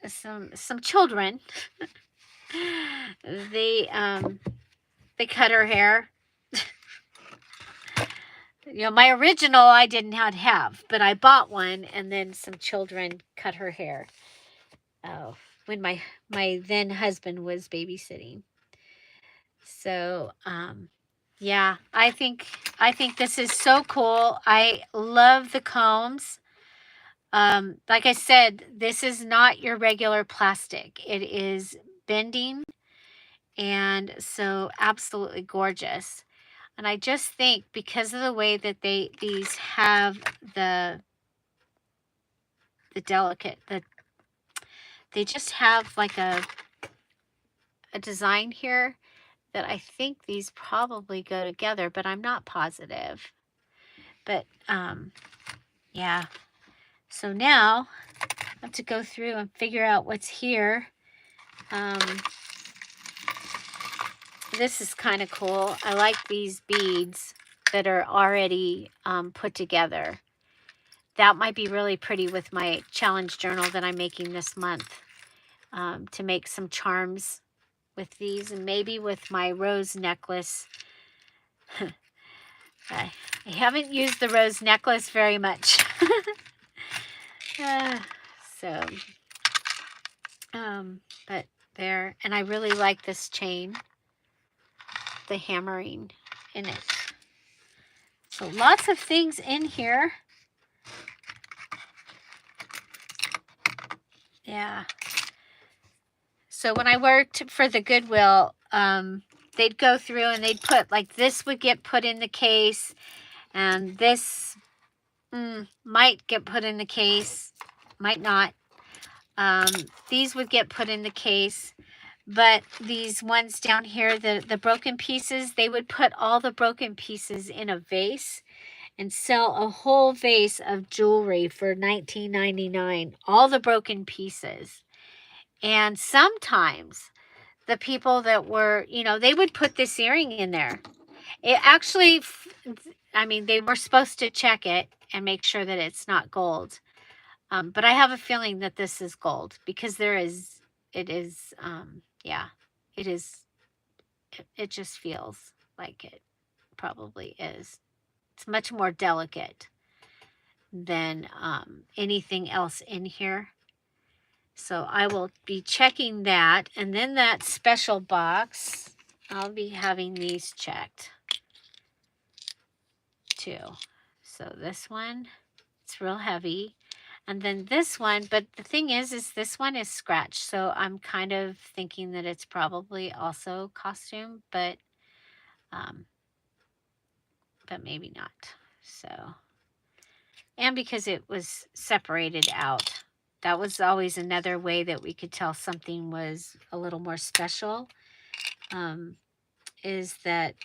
some children, they They cut her hair. You know, my original I didn't have, but I bought one, and then some children cut her hair. Oh, when my then husband was babysitting. So, yeah, I think this is so cool. I love the combs. Like I said, this is not your regular plastic. It is bending, and so absolutely gorgeous. And I just think because of the way that these have the delicate, they just have like a design here that I think these probably go together, but I'm not positive. But yeah. So now I have to go through and figure out what's here. This is kind of cool. I like these beads that are already put together. That might be really pretty with my challenge journal that I'm making this month, to make some charms with these, and maybe with my rose necklace. I haven't used the rose necklace very much. So, but there, and I really like this chain, the hammering in it. So lots of things in here. Yeah. So when I worked for the Goodwill, they'd go through and they'd put, like, this would get put in the case, and this might get put in the case, might not. These would get put in the case, but these ones down here, the broken pieces, they would put all the broken pieces in a vase and sell a whole vase of jewelry for $19.99, all the broken pieces. And sometimes the people that were, you know, they would put this earring in there. It actually, I mean, they were supposed to check it and make sure that it's not gold. But I have a feeling that this is gold, because it is, yeah, it is, it just feels like it probably is. It's much more delicate than anything else in here. So I will be checking that. And then that special box, I'll be having these checked too. So this one, it's real heavy. And then this one, but the thing is this one is scratched. So I'm kind of thinking that it's probably also costume, but maybe not. So, and because it was separated out, that was always another way that we could tell something was a little more special. Is that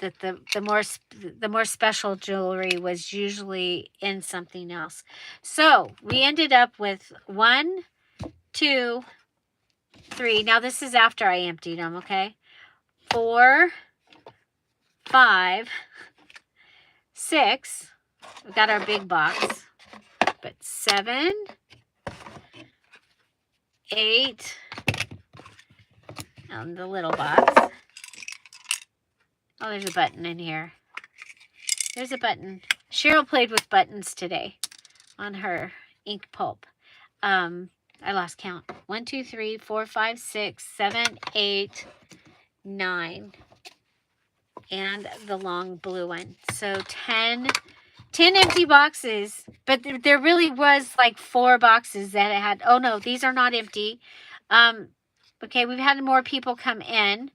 the more special jewelry was usually in something else. So we ended up with 1, 2, 3. Now this is after I emptied them, okay? 4, 5, 6. We got our big box, but 7, 8, and the little box. Oh, there's a button in here. There's a button. Cheryl played with buttons today on her ink pulp. I lost count. 1, 2, 3, 4, 5, 6, 7, 8, 9. And the long blue one. So 10 empty boxes. But there really was like 4 boxes that it had. Oh no, these are not empty. Okay, we've had more people come in.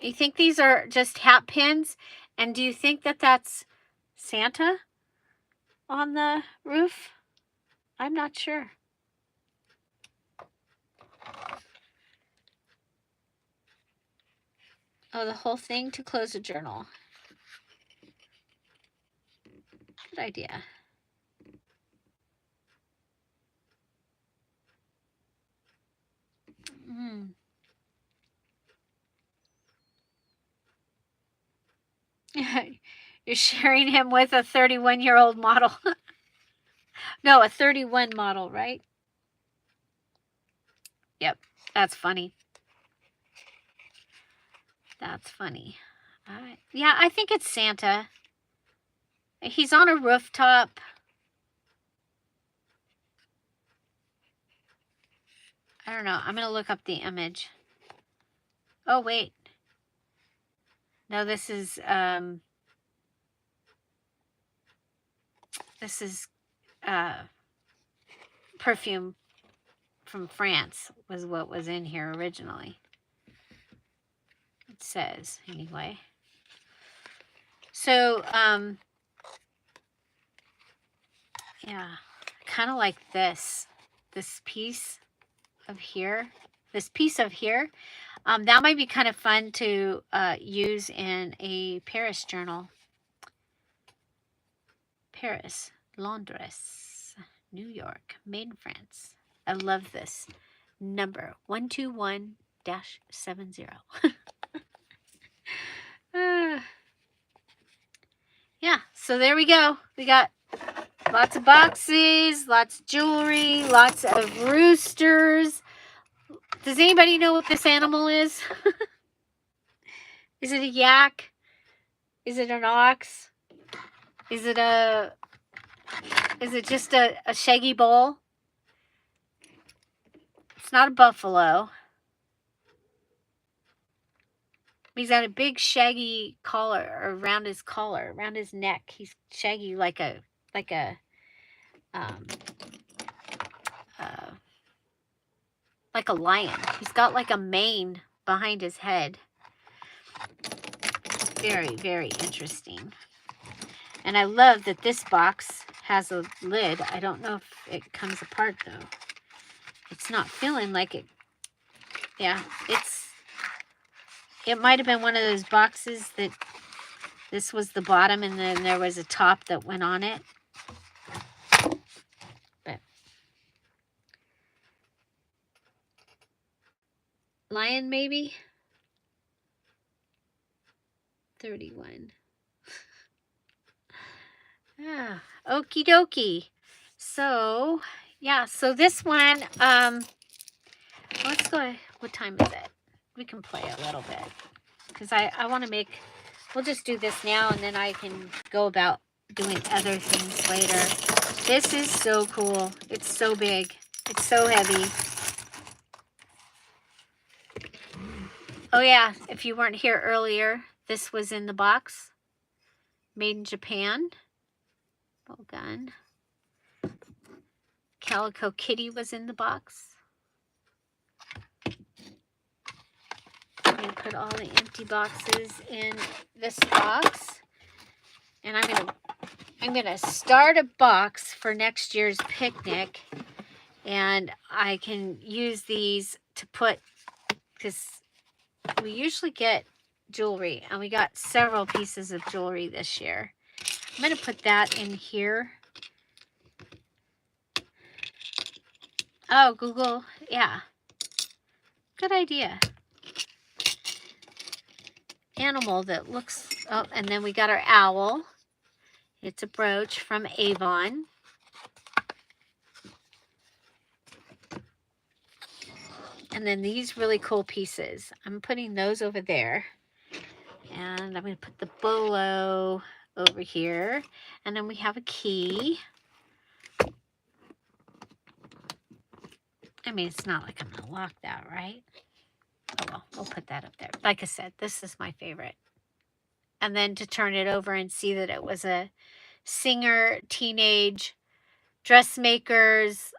You think these are just hat pins? And do you think that that's Santa on the roof? I'm not sure. Oh, the whole thing to close a journal. Good idea. You're sharing him with a 31-year-old model. No, a 31 model, right? Yep, that's funny. That's funny. Yeah, I think it's Santa. He's on a rooftop. I don't know. I'm going to look up the image. Oh, wait. No, this is perfume from France was what was in here originally. It says, anyway. So, yeah, kind of like this piece of here, that might be kind of fun to use in a Paris journal. Paris, Londres, New York, made in France. I love this number 121-70. Yeah, so there we go. We got lots of boxes, lots of jewelry, lots of roosters. Does anybody know what this animal is? Is it a yak? Is it an ox? Is it just a shaggy bull? It's not a buffalo. He's got a big shaggy collar around his collar, around his neck. He's shaggy like a um, like a lion. He's got like a mane behind his head. Very, very interesting. And I love that this box has a lid. I don't know if it comes apart though. It's not feeling like it. Yeah, it might have been one of those boxes that this was the bottom and then there was a top that went on it. But lion maybe? 31. Yeah, okie dokie. So, yeah, so this one, let's go. What time is it? We can play a little bit because I want to make, we'll just do this now and then I can go about doing other things later. This is so cool. It's so big. It's so heavy. Oh yeah, if you weren't here earlier, this was in the box. Made in Japan. Well done. Calico Kitty was in the box. I'm going to put all the empty boxes in this box. And I'm gonna start a box for next year's picnic. And I can use these to put, because we usually get jewelry. And we got several pieces of jewelry this year. I'm going to put that in here. Oh, Google. Yeah. Good idea. Animal that looks... Oh, and then we got our owl. It's a brooch from Avon. And then these really cool pieces. I'm putting those over there. And I'm going to put the bolo over here. And then we have a key. I mean, it's not like I'm going to lock that, right? Oh, well, we'll put that up there. Like I said, this is my favorite. And then to turn it over and see that it was a Singer Teenage Dressmakers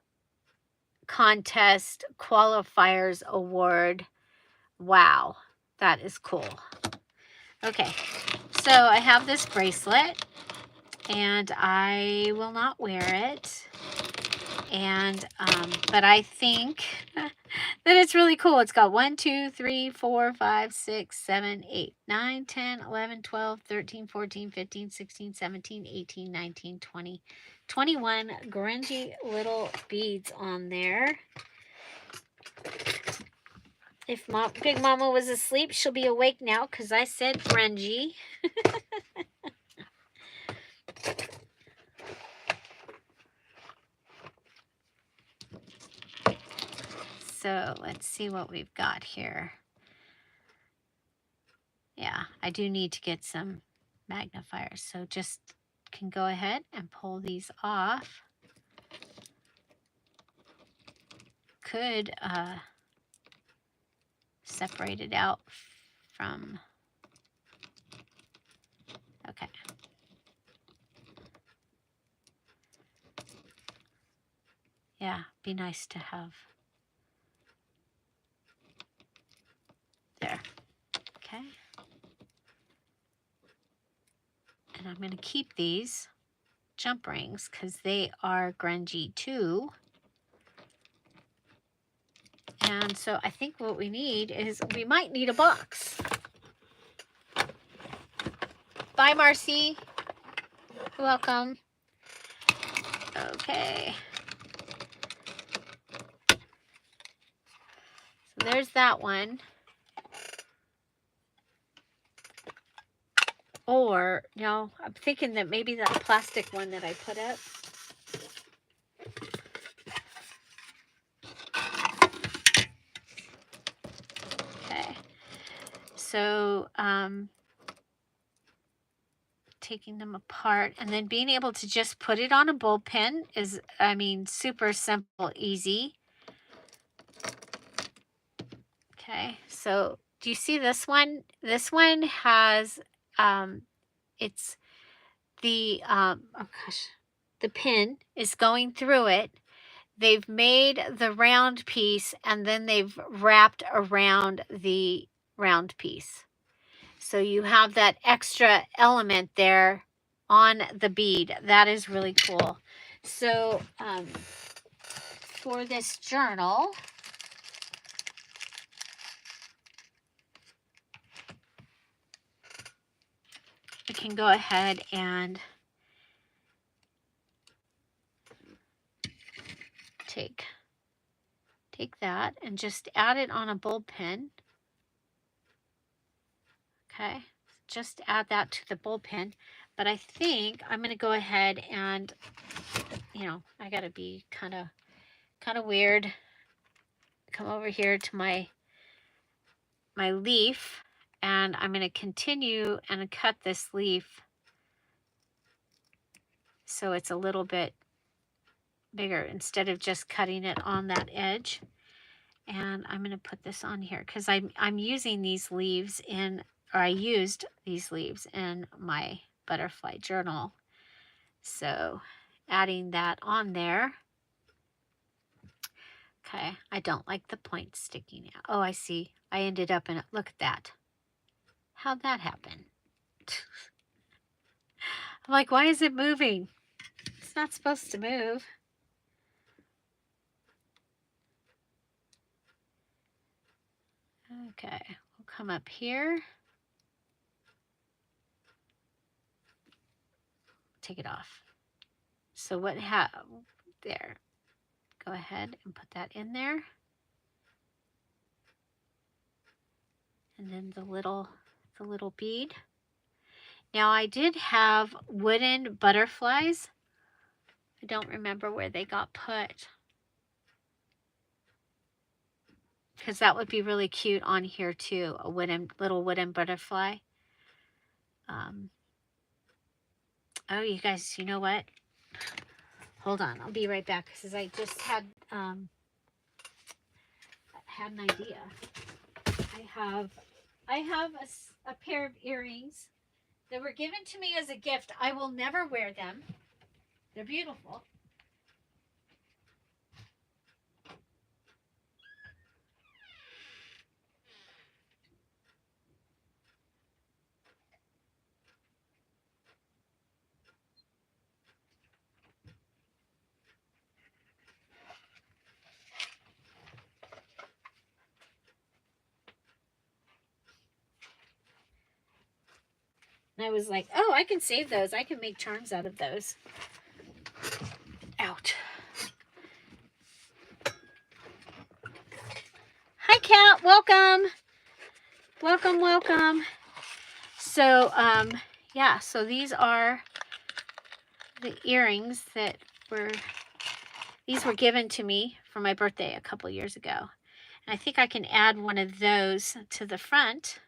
Contest Qualifiers Award. Wow, that is cool. Okay, so I have this bracelet and I will not wear it. And but I think that it's really cool. It's got 1, 2, 3, 4, 5, 6, 7, 8, 9, 10, 11, 12, 13, 14, 15, 16, 17, 18, 19, 20, 21 grungy little beads on there. If Big Mama was asleep, she'll be awake now because I said grungy. So let's see what we've got here. Yeah, I do need to get some magnifiers. So just can go ahead and pull these off. Could separate it out from, okay. Yeah, be nice to have. There. Okay. And I'm going to keep these jump rings because they are grungy too. And so I think what we need is, we might need a box. Bye, Marcy. Welcome. Okay. So there's that one. Or, no, I'm thinking that maybe that plastic one that I put up. Okay. So, taking them apart and then being able to just put it on a bullpen is, I mean, super simple, easy. Okay, so do you see this one? This one has, it's the, oh gosh, the pin is going through it. They've made the round piece and then they've wrapped around the round piece. So you have that extra element there on the bead. That is really cool. So for this journal, we can go ahead and take that and just add it on a bullpen. Okay, just add that to the bullpen. But I think I'm going to go ahead and, you know, I got to be kind of weird. Come over here to my leaf, and I'm going to continue and cut this leaf so it's a little bit bigger instead of just cutting it on that edge. And I'm going to put this on here because I'm using these leaves in, or I used these leaves in my butterfly journal. So adding that on there. Okay, I don't like the point sticking out. Oh, I see. I ended up in it. Look at that. How'd that happen? I'm like, why is it moving? It's not supposed to move. Okay, we'll come up here. Take it off. So what there. Go ahead and put that in there. And then the little bead. Now I did have wooden butterflies. I don't remember where they got put, because that would be really cute on here too, a little wooden butterfly. Oh, you guys, you know what? Hold on, I'll be right back because I just had an idea. I have a pair of earrings that were given to me as a gift. I will never wear them. They're beautiful. And I was like, oh, I can save those. I can make charms out of those. Out. Hi, Kat. Welcome. Welcome, welcome. So, yeah, so these are the earrings that these were given to me for my birthday a couple years ago. And I think I can add one of those to the front.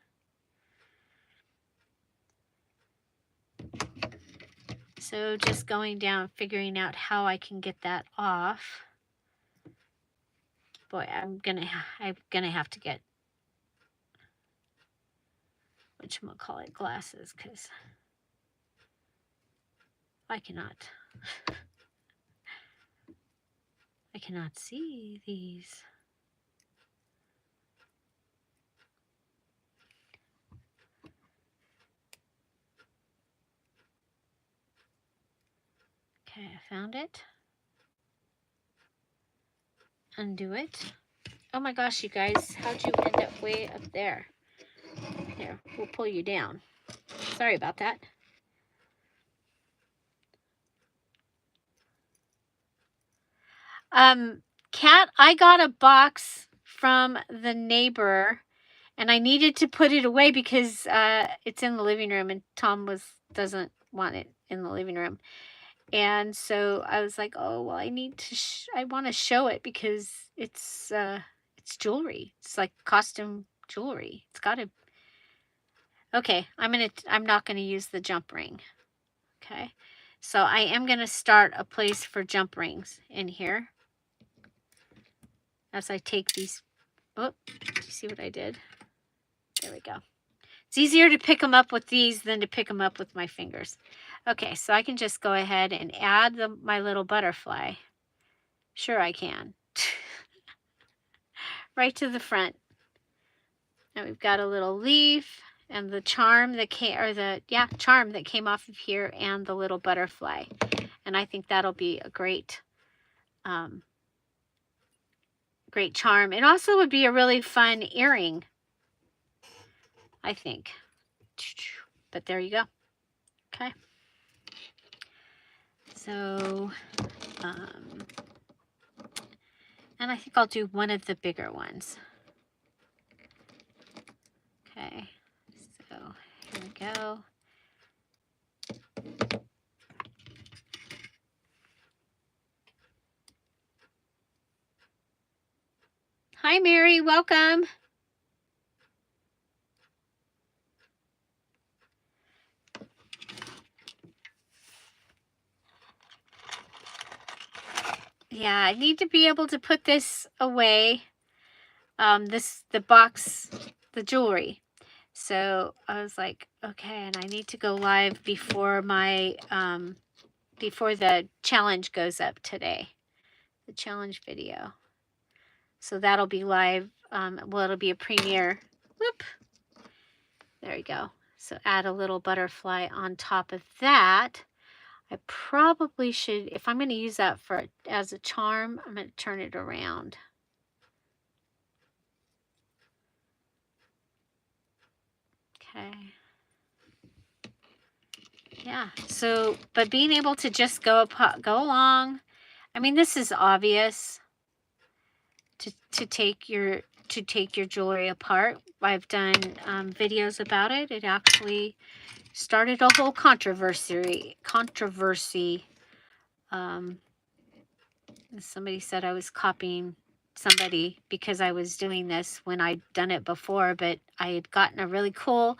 So just going down, figuring out how I can get that off. Boy, I'm gonna have to get whatchamacallit glasses, because I cannot see these. Okay, I found it. Undo it. Oh my gosh, you guys, how'd you end up way up there? Here, we'll pull you down. Sorry about that. Kat, I got a box from the neighbor, and I needed to put it away because it's in the living room, and Tom doesn't want it in the living room. And so I was like, oh, well, I need to, I want to show it because it's jewelry. It's like costume jewelry. It's got to, okay, I'm not going to use the jump ring. Okay. So I am going to start a place for jump rings in here. As I take these, oh, do you see what I did? There we go. It's easier to pick them up with these than to pick them up with my fingers. Okay, so I can just go ahead and add my little butterfly. Sure I can. Right to the front. And we've got a little leaf and the charm that came off of here, and the little butterfly. And I think that'll be a great great charm. It also would be a really fun earring, I think. But there you go. Okay. So, and I think I'll do one of the bigger ones. Okay. So here we go. Hi, Mary. Welcome. Yeah, I need to be able to put this away. The box, the jewelry. So I was like, okay, and I need to go live before my before the challenge goes up today. The challenge video. So that'll be live. Well, it'll be a premiere. Whoop. There you go. So add a little butterfly on top of that. I probably should, if I'm going to use that as a charm, I'm going to turn it around. Okay. Yeah. So, but being able to just go along. I mean, this is obvious to take your jewelry apart. I've done videos about it. It actually started a whole controversy. Somebody said I was copying somebody because I was doing this when I'd done it before, but I had gotten a really cool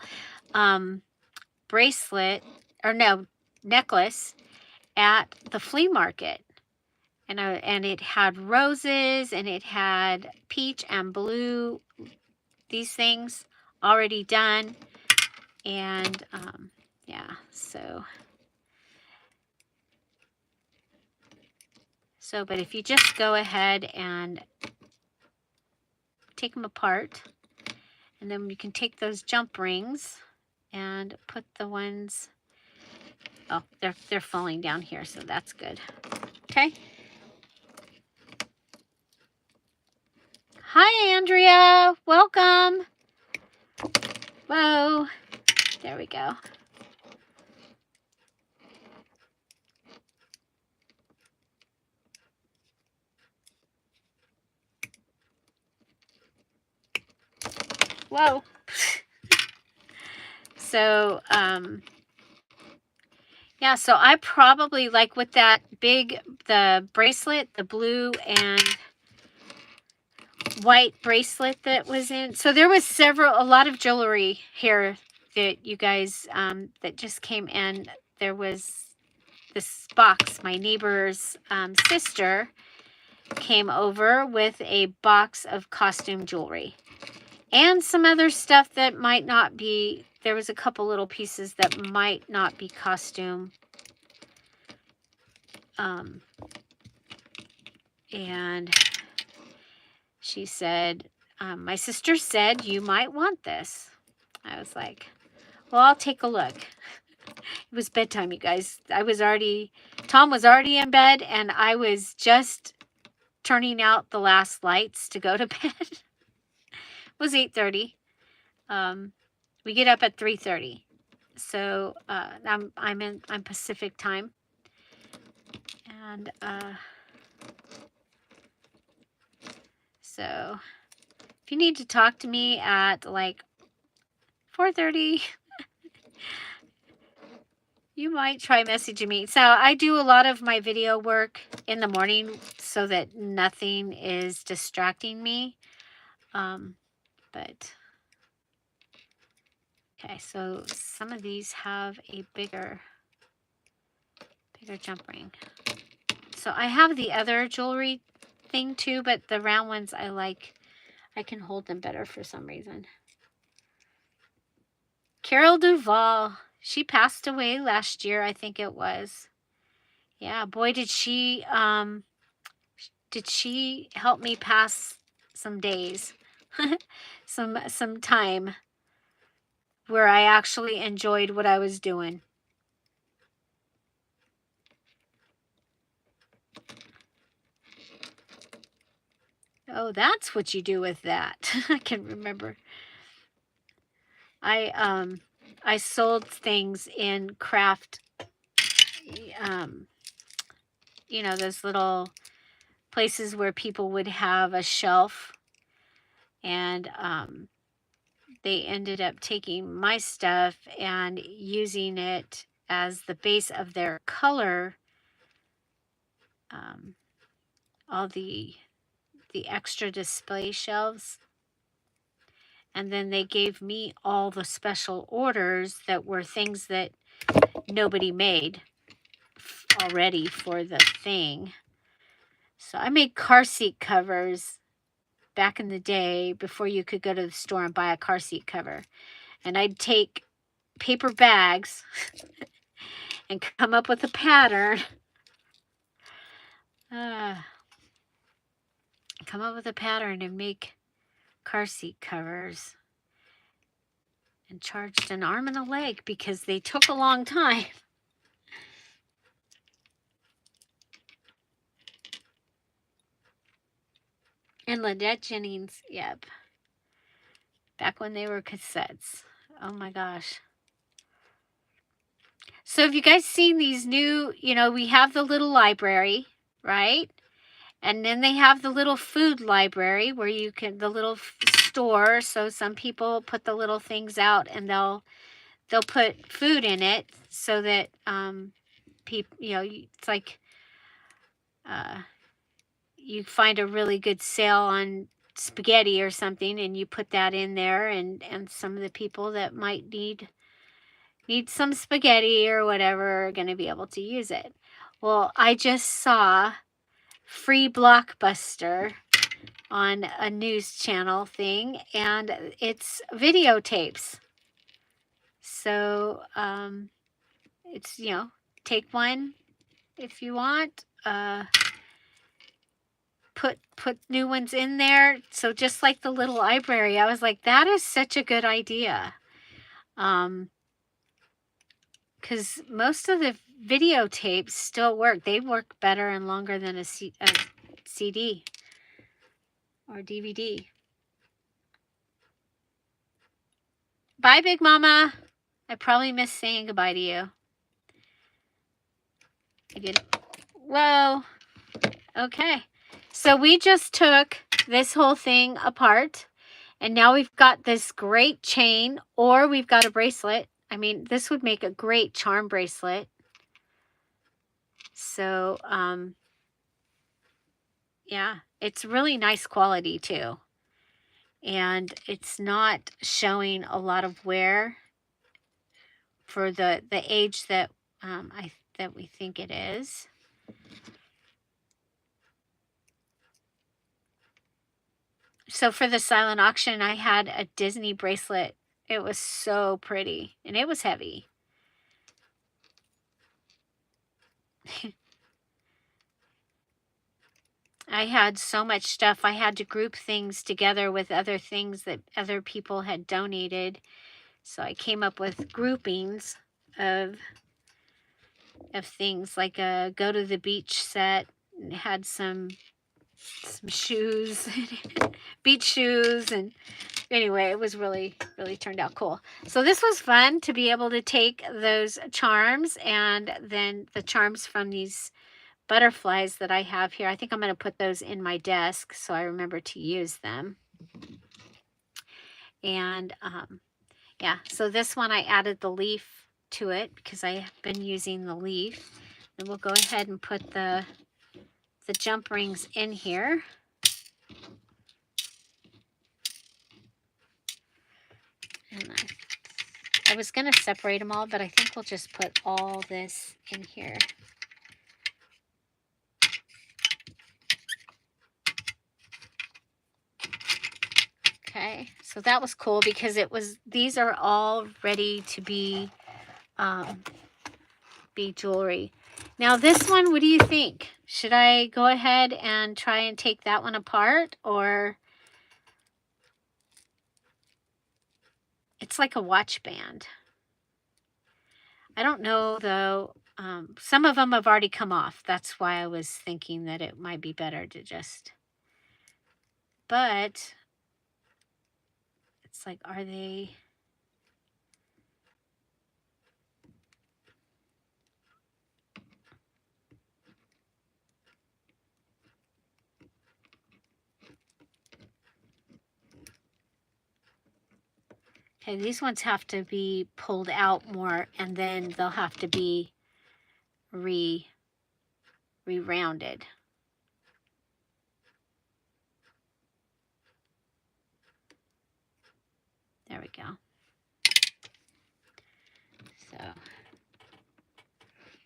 bracelet, or no, necklace at the flea market. And it had roses, and it had peach and blue, these things already done. And yeah, so but if you just go ahead and take them apart, and then you can take those jump rings and put the ones, oh, they're falling down here, so that's good. Okay. Hi, Andrea. Welcome. Whoa. There we go. Whoa. So, yeah, so I probably, like with that the bracelet, the blue and white bracelet that was in. So there was a lot of jewelry here that you guys, that just came in. There was this box. My neighbor's sister came over with a box of costume jewelry and some other stuff that might not be. There was a couple little pieces that might not be costume. And she said, my sister said, you might want this. I was like, well, I'll take a look. It was bedtime, you guys. Tom was already in bed, and I was just turning out the last lights to go to bed. It was 8:30. We get up at 3:30. So I'm Pacific time. And so if you need to talk to me at like 4:30, you might try messaging me. So I do a lot of my video work in the morning so that nothing is distracting me. But okay, so some of these have a bigger jump ring. So I have the other jewelry thing too, but the round ones I like. I can hold them better for some reason. Carol Duvall. She passed away last year, I think it was. Yeah, boy, did she help me pass some days, some time where I actually enjoyed what I was doing. Oh, that's what you do with that. I can remember. I sold things in craft, those little places where people would have a shelf, and they ended up taking my stuff and using it as the base of their color, all the extra display shelves. And then they gave me all the special orders that were things that nobody made already for the thing. So I made car seat covers back in the day before you could go to the store and buy a car seat cover. And I'd take paper bags and come up with a pattern. Come up with a pattern and make car seat covers. And charged an arm and a leg because they took a long time. And Lynette Jennings, yep. Back when they were cassettes. Oh my gosh. So have you guys seen these new, we have the little library, right? And then they have the little food library where you can, the little store. So some people put the little things out and they'll put food in it so that people, it's like you find a really good sale on spaghetti or something and you put that in there, and some of the people that might need some spaghetti or whatever are going to be able to use it. Well, I just saw free Blockbuster on a news channel thing, and it's videotapes. So it's, take one if you want. Put new ones in there. So just like the little library, I was like, that is such a good idea. Because most of the videotapes still work. They work better and longer than a CD or DVD. Bye, Big Mama. I probably missed saying goodbye to you. I did. Whoa. Okay. So we just took this whole thing apart, and now we've got this great chain, or we've got a bracelet. I mean, this would make a great charm bracelet. So, yeah, it's really nice quality too. And it's not showing a lot of wear for the age that I that we think it is. So for the silent auction, I had a Disney bracelet. It was so pretty, and it was heavy. I had so much stuff. I had to group things together with other things that other people had donated. So I came up with groupings of things, like a go to the beach set, and had some shoes, beach shoes, and anyway, it was really turned out cool. So this was fun to be able to take those charms and then the charms from these butterflies that I have here. I think I'm going to put those in my desk so I remember to use them. And yeah, so this one I added the leaf to it because I have been using the leaf. And we'll go ahead and put the jump rings in here. And I was going to separate them all, but I think we'll just put all this in here. Okay, so that was cool because these are all ready to be jewelry. Now this one, what do you think? Should I go ahead and try and take that one apart, or it's like a watch band? I don't know though. Some of them have already come off. That's why I was thinking that it might be better to just, but it's like, are they? Okay, these ones have to be pulled out more, and then they'll have to be re-rounded. There we go. So,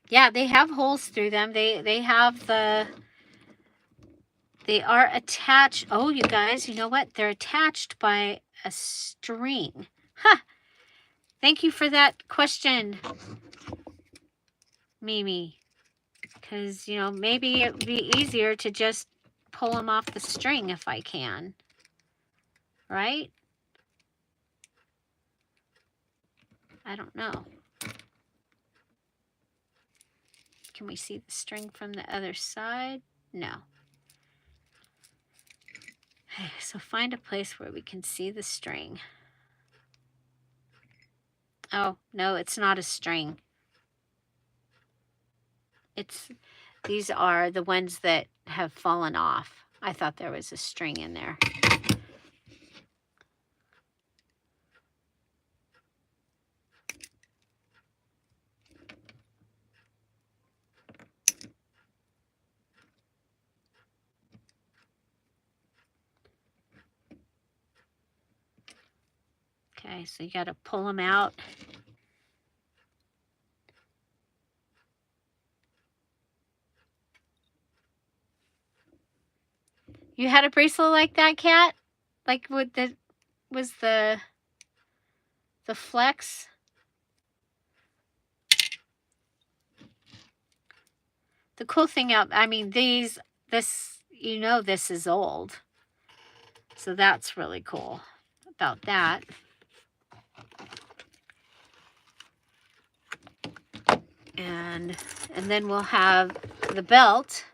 yeah, they have holes through them. They have they are attached. Oh, you guys, you know what? They're attached by a string. Huh. Thank you for that question, Mimi. Because, you know, maybe it would be easier to just pull them off the string if I can. Right? I don't know. Can we see the string from the other side? No. Okay, so find a place where we can see the string. Oh, no, it's not a string. These are the ones that have fallen off. I thought there was a string in there. Okay, so you got to pull them out. You had a bracelet like that, Kat? Like with the flex? The cool thing I mean, this is old. So that's really cool about that. And then we'll have the belt,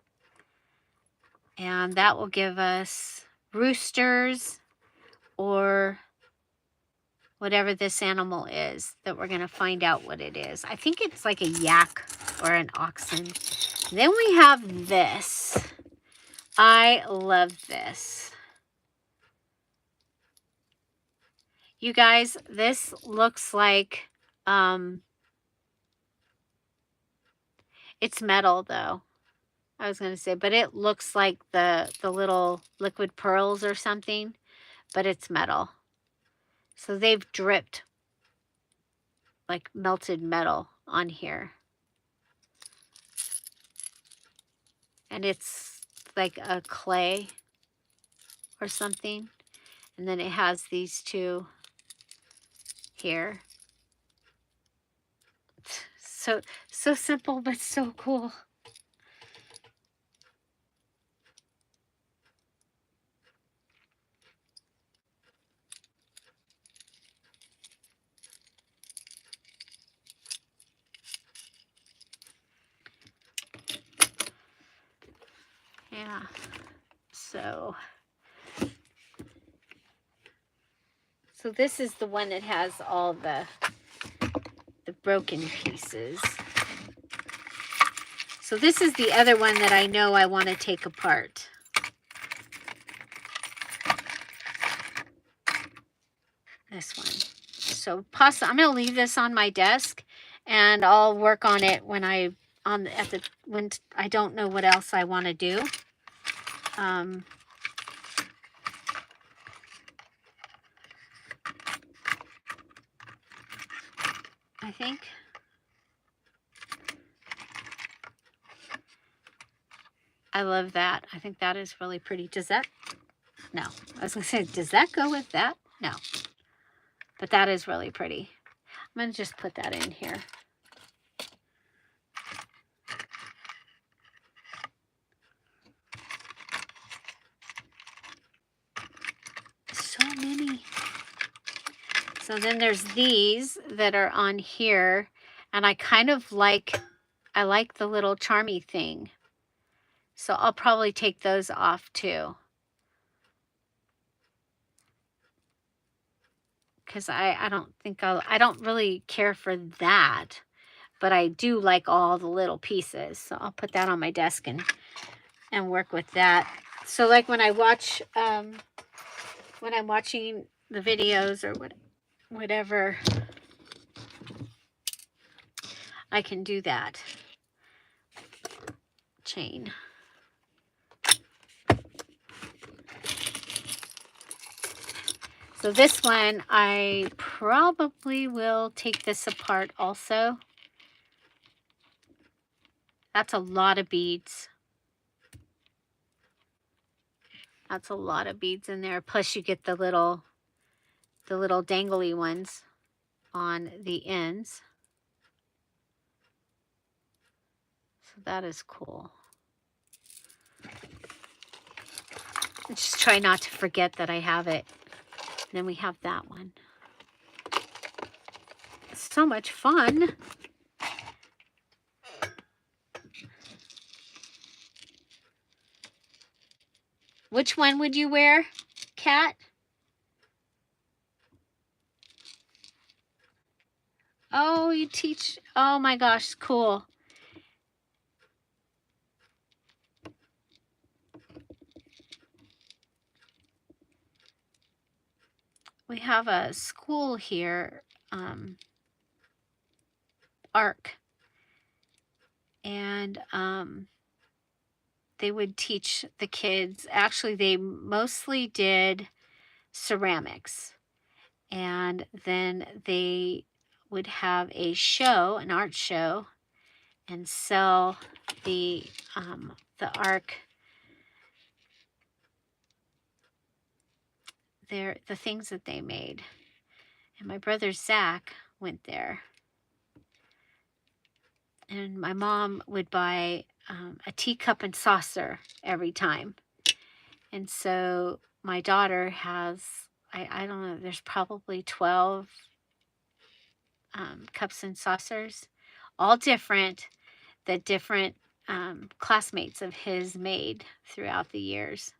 and that will give us roosters or whatever this animal is that we're going to find out what it is. I think it's like a yak or an oxen. Then we have this. I love this. You guys, this looks like, it's metal though. I was going to say, but it looks like the little liquid pearls or something, but it's metal. So they've dripped like melted metal on here. and it's like a clay or something. And then it has these two here. So, so simple, but so cool. Yeah. So this is the one that has all the broken pieces. So this is the other one that I know I want to take apart. This one. So I'm going to leave this on my desk, and I'll work on it when when I don't know what else I want to do. I think. I love that. I think that is really pretty. Does that? No. I was going to say, does that go with that? No. But that is really pretty. I'm going to just put that in here. So many. So then there's these that are on here, and I kind of like, I like the little charmy thing. So I'll probably take those off too. Because I don't think I don't really care for that, but I do like all the little pieces. So I'll put that on my desk and work with that. So like when I watch, when I'm watching the videos or whatever, I can do that. Chain. So this one, I probably will take this apart also. That's a lot of beads. That's a lot of beads in there. Plus you get the little dangly ones on the ends. So that is cool. Just try not to forget that I have it. Then we have that one. So much fun. Which one would you wear, Kat? Oh, you teach. Oh my gosh, cool. We have a school here, ARC, and they would teach the kids. Actually, they mostly did ceramics, and then they would have a show, an art show, and sell the ARC, the things that they made. And my brother Zach went there, and my mom would buy a teacup and saucer every time. And so my daughter has, I don't know, there's probably 12 cups and saucers, all different, that different classmates of his made throughout the years.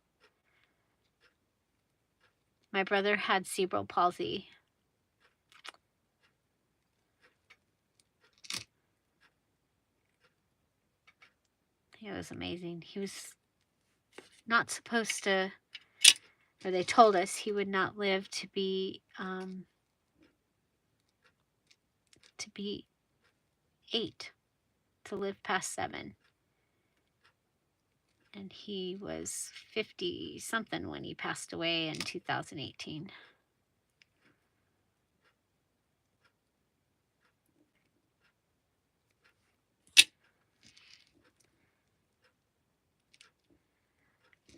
My brother had cerebral palsy. It was amazing. He was not supposed to, or they told us he would not live to be 8, to live past 7. And he was 50 something when he passed away in 2018.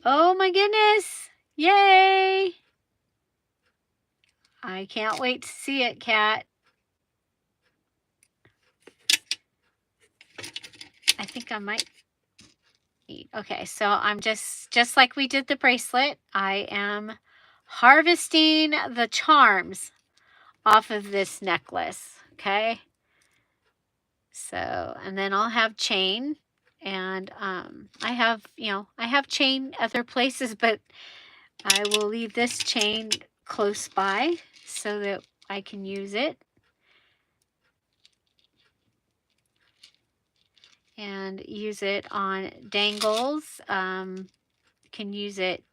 Oh my goodness. Yay. I can't wait to see it, Kat. I think I might need. Okay, so I'm just like we did the bracelet. I am harvesting the charms off of this necklace. Okay. So, and then I'll have chain, and I have, I have chain other places, but I will leave this chain close by so that I can use it. And use it on dangles. Can use it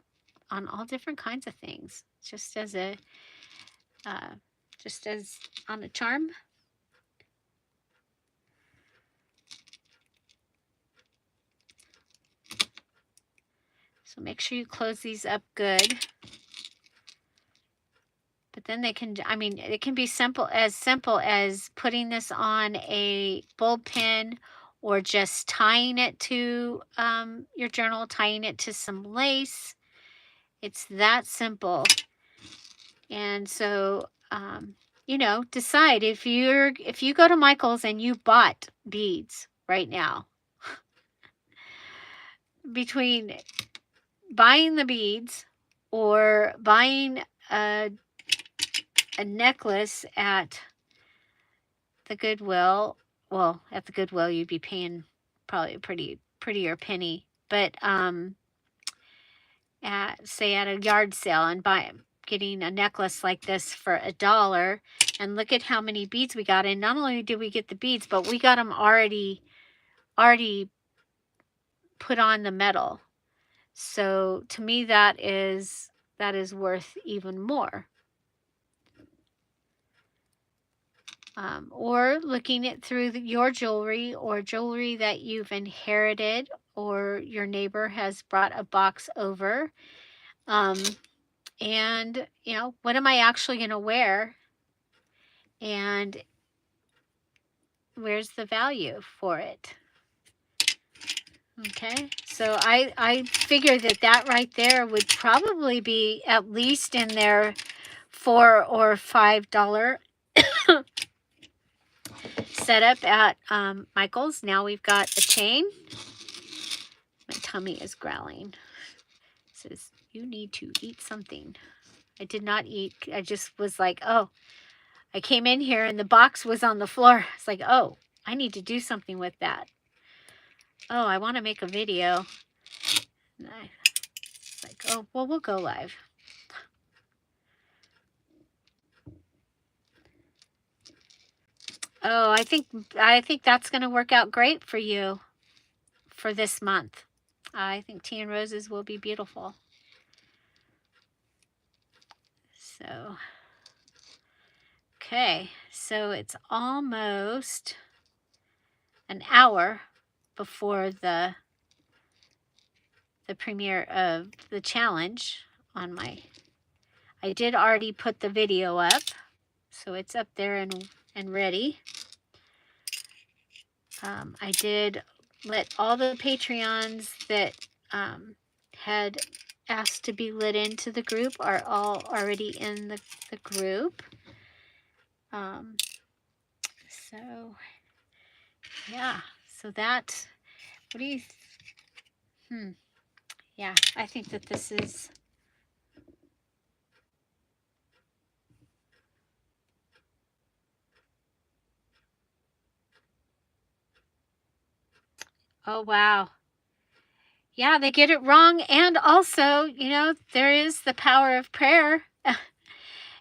on all different kinds of things, just as a, uh, just as on a charm. So make sure you close these up good. But then they can, I mean, it can be simple as putting this on a bulb pin, or just tying it to your journal, tying it to some lace. It's that simple. And so, decide if you go to Michael's and you bought beads right now, between buying the beads or buying a necklace at the Goodwill. Well, at the Goodwill, you'd be paying probably a prettier penny. But at a yard sale, and getting a necklace like this for $1, and look at how many beads we got. And not only did we get the beads, but we got them already put on the metal. So to me, that is worth even more. Or looking it through your jewelry, or jewelry that you've inherited, or your neighbor has brought a box over. And, what am I actually going to wear? And where's the value for it? Okay, so I figure that right there would probably be at least in their $4 or $5 setup at Michael's. Now we've got a chain. My tummy is growling. It says, you need to eat something. I did not eat. I just was like, oh, I came in here and the box was on the floor. It's like, oh, I need to do something with that. Oh, I want to make a video. And it's like, oh, well, we'll go live. Oh, I think that's going to work out great for you for this month. I think tea and roses will be beautiful. So, okay, so it's almost an hour before the premiere of the challenge on my. I did already put the video up, so it's up there and ready. I did let all the Patreons that had asked to be let into the group are all already in the group. So yeah, so that, what do you, yeah, I think that this is, oh wow. Yeah, they get it wrong. And also, there is the power of prayer.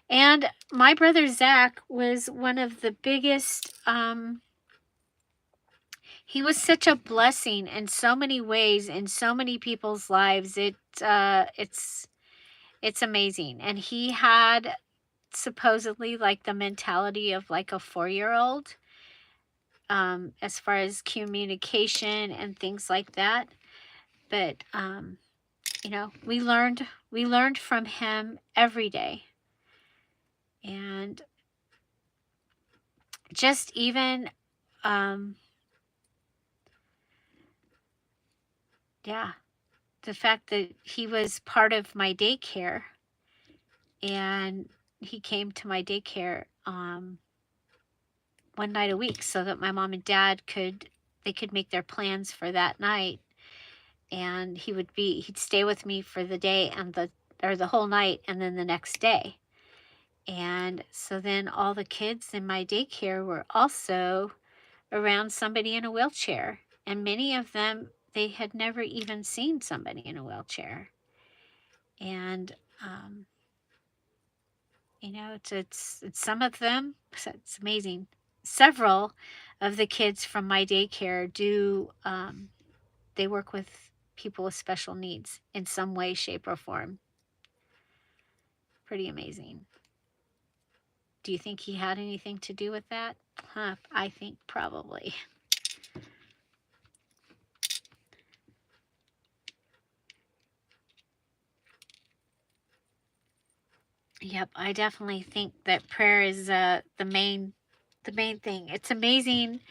And my brother Zach was one of the biggest, he was such a blessing in so many ways, in so many people's lives. It's amazing. And he had supposedly like the mentality of like a 4-year-old, as far as communication and things like that. But, we learned from him every day. And just even, yeah, the fact that he was part of my daycare, and he came to my daycare one night a week so that my mom and dad could make their plans for that night. And he'd stay with me for the day and the whole night, and then the next day. And so then all the kids in my daycare were also around somebody in a wheelchair, and many of them, they had never even seen somebody in a wheelchair. And it's some of them. It's amazing. Several of the kids from my daycare do. They work with people with special needs in some way, shape, or form. Pretty amazing. Do you think he had anything to do with that? I think probably. Yep, I definitely think that prayer is the main thing. It's amazing.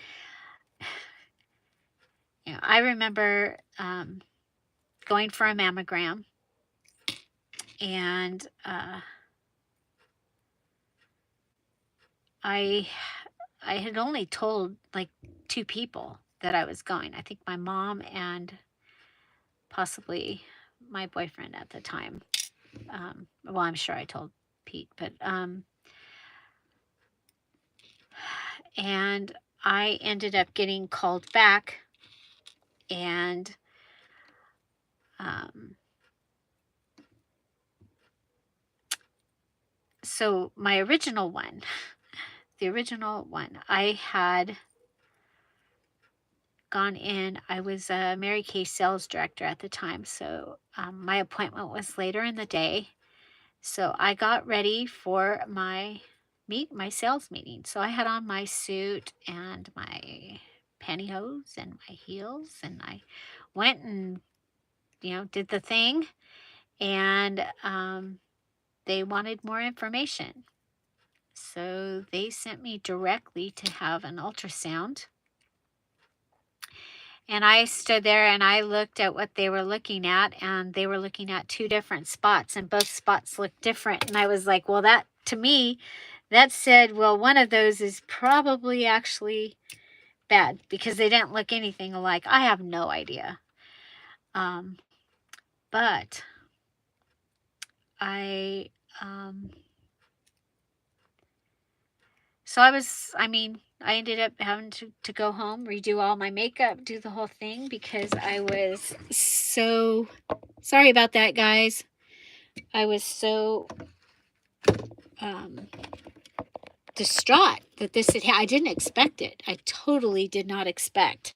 I remember going for a mammogram, and I had only told like 2 people that I was going. I think my mom and possibly my boyfriend at the time. Well, I'm sure I told Pete, but and I ended up getting called back, and so my original one, I had gone in. I was a Mary Kay sales director at the time, so my appointment was later in the day. So I got ready for my sales meeting. So I had on my suit and my pantyhose and my heels, and I went and did the thing, and they wanted more information. So they sent me directly to have an ultrasound. And I stood there and I looked at what they were looking at, and they were looking at 2 different spots, and both spots looked different. And I was like, well, that to me, that said, well, one of those is probably actually bad, because they didn't look anything alike. I have no idea. But I, so I ended up having to go home, redo all my makeup, do the whole thing, because I was so sorry about that, guys. I was so distraught that this I didn't expect it. I totally did not expect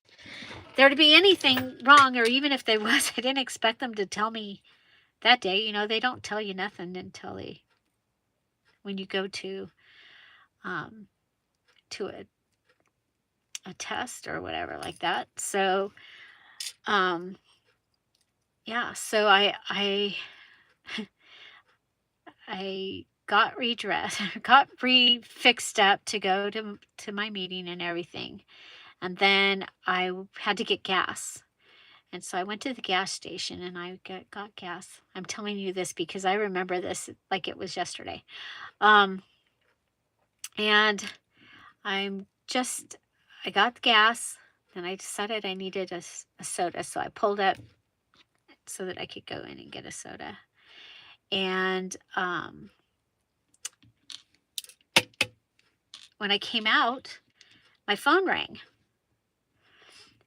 there to be anything wrong, or even if there was, I didn't expect them to tell me that day. They don't tell you nothing until when you go to a test or whatever like that. So yeah, so I got redressed, got fixed up to go to my meeting and everything. And then I had to get gas. And so I went to the gas station and I got gas. I'm telling you this because I remember this like it was yesterday. And I got the gas, and I decided I needed a soda. So I pulled up so that I could go in and get a soda. And when I came out, my phone rang.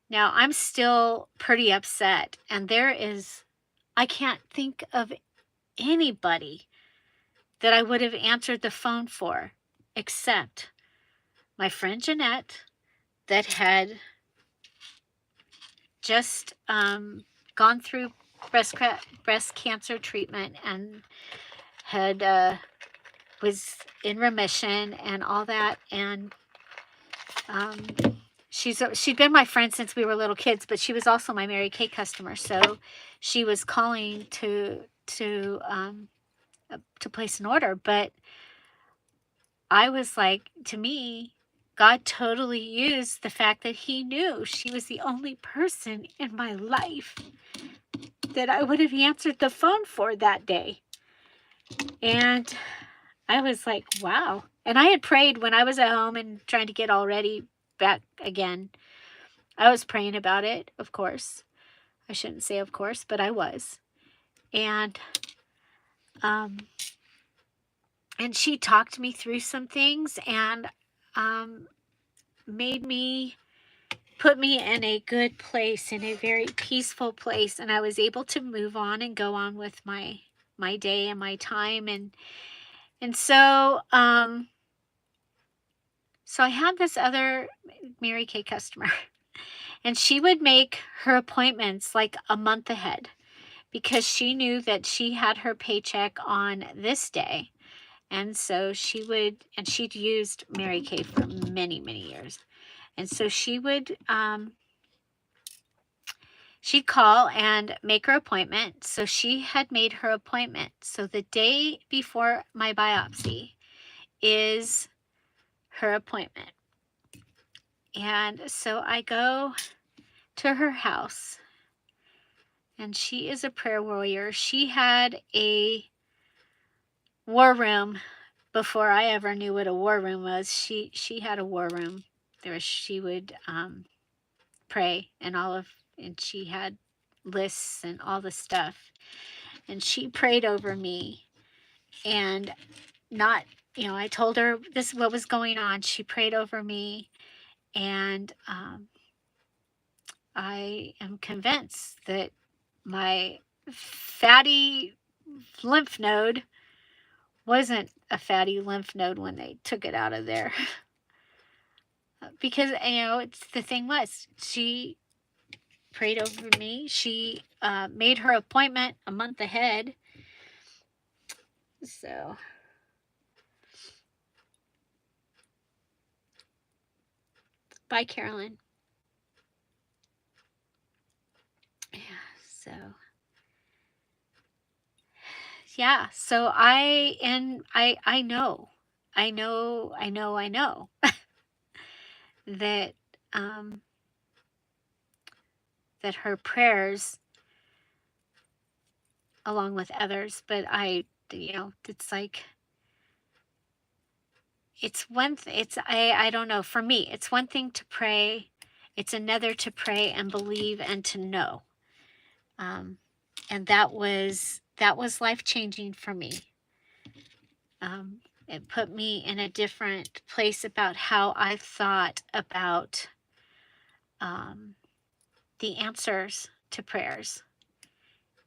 Now, I'm still pretty upset, and I can't think of anybody that I would have answered the phone for except my friend Jeanette, that had just gone through breast cancer treatment and had was in remission and all that. And she'd been my friend since we were little kids, but she was also my Mary Kay customer. So she was calling to place an order. But I was like, to me, God totally used the fact that he knew she was the only person in my life that I would have answered the phone for that day. And I was like, wow. And I had prayed when I was at home and trying to get all ready back again. I was praying about it, of course. I shouldn't say of course, but I was. And um and she talked me through some things and um made me put me in a good place, in a very peaceful place, and I was able to move on and go on with my day and my time. And so I had this other Mary Kay customer, and she would make her appointments like a month ahead because she knew that she had her paycheck on this day. And so and she'd used Mary Kay for many, many years. And so she'd call and make her appointment. So she had made her appointment. So the day before my biopsy is her appointment. And so I go to her house, and she is a prayer warrior. She had a war room before I ever knew what a war room was. She had a war room. She would pray and she had lists and all the stuff. And she prayed over me, and not, I told her this what was going on. She prayed over me, and I am convinced that my fatty lymph node wasn't a fatty lymph node when they took it out of there. Because, it's the thing was, she prayed over me. She made her appointment a month ahead. So, bye, Carolyn. Yeah, so. Yeah, so I know that that her prayers, along with others, but it's like, I don't know, for me it's one thing to pray, it's another to pray and believe and to know. And that was life-changing for me. It put me in a different place about how I thought about the answers to prayers.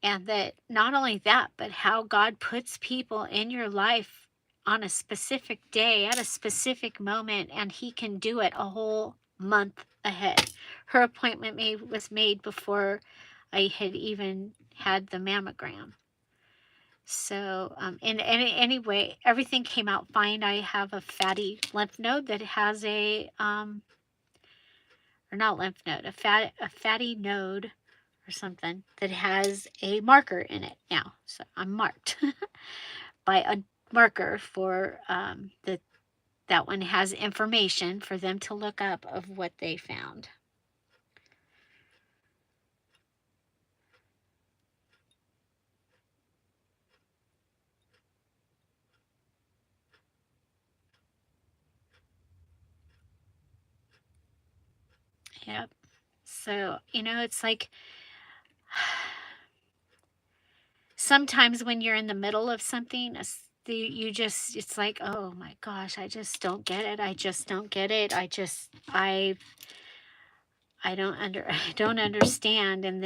And that not only that, but how God puts people in your life on a specific day, at a specific moment, and He can do it a whole month ahead. Her appointment was made before I had even had the mammogram. So, anyway, everything came out fine. I have a fatty lymph node that has or not lymph node, a fatty node or something that has a marker in it now. So I'm marked by a marker for that one has information for them to look up of what they found. Yep. So, it's like sometimes when you're in the middle of something, it's like, oh my gosh, I just don't get it. I just don't get it. I don't understand. And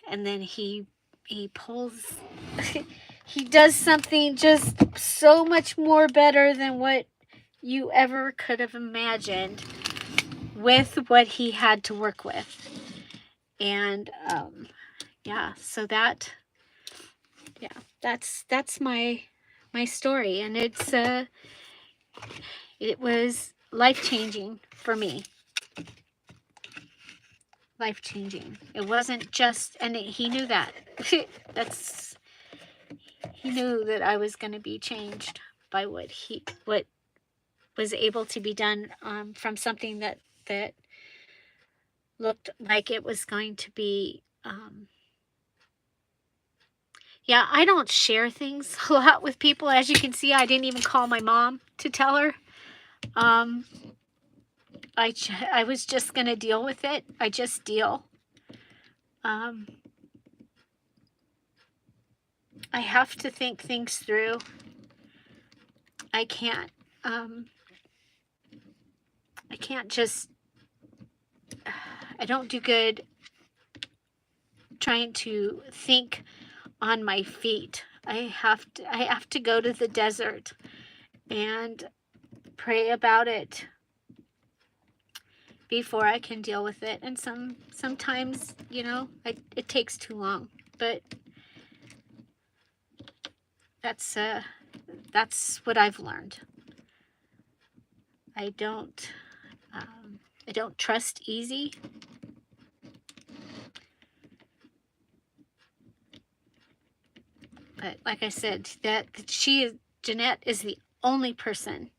then he pulls he does something just so much more better than what you ever could have imagined with what he had to work with. And so that's my story, and it was life-changing for me. Life-changing. It wasn't just, and he knew that. He knew that I was going to be changed by what was able to be done from something that looked like it was going to be, yeah, I don't share things a lot with people. As you can see, I didn't even call my mom to tell her. Um, I was just gonna deal with it. I just deal. Um, I have to think things through. I can't. Um, I can't just. I don't do good trying to think on my feet. I have to go to the desert and pray about it before I can deal with it. And sometimes, it takes too long. But that's what I've learned. I don't I don't trust easy. But like I said, Jeanette is the only person.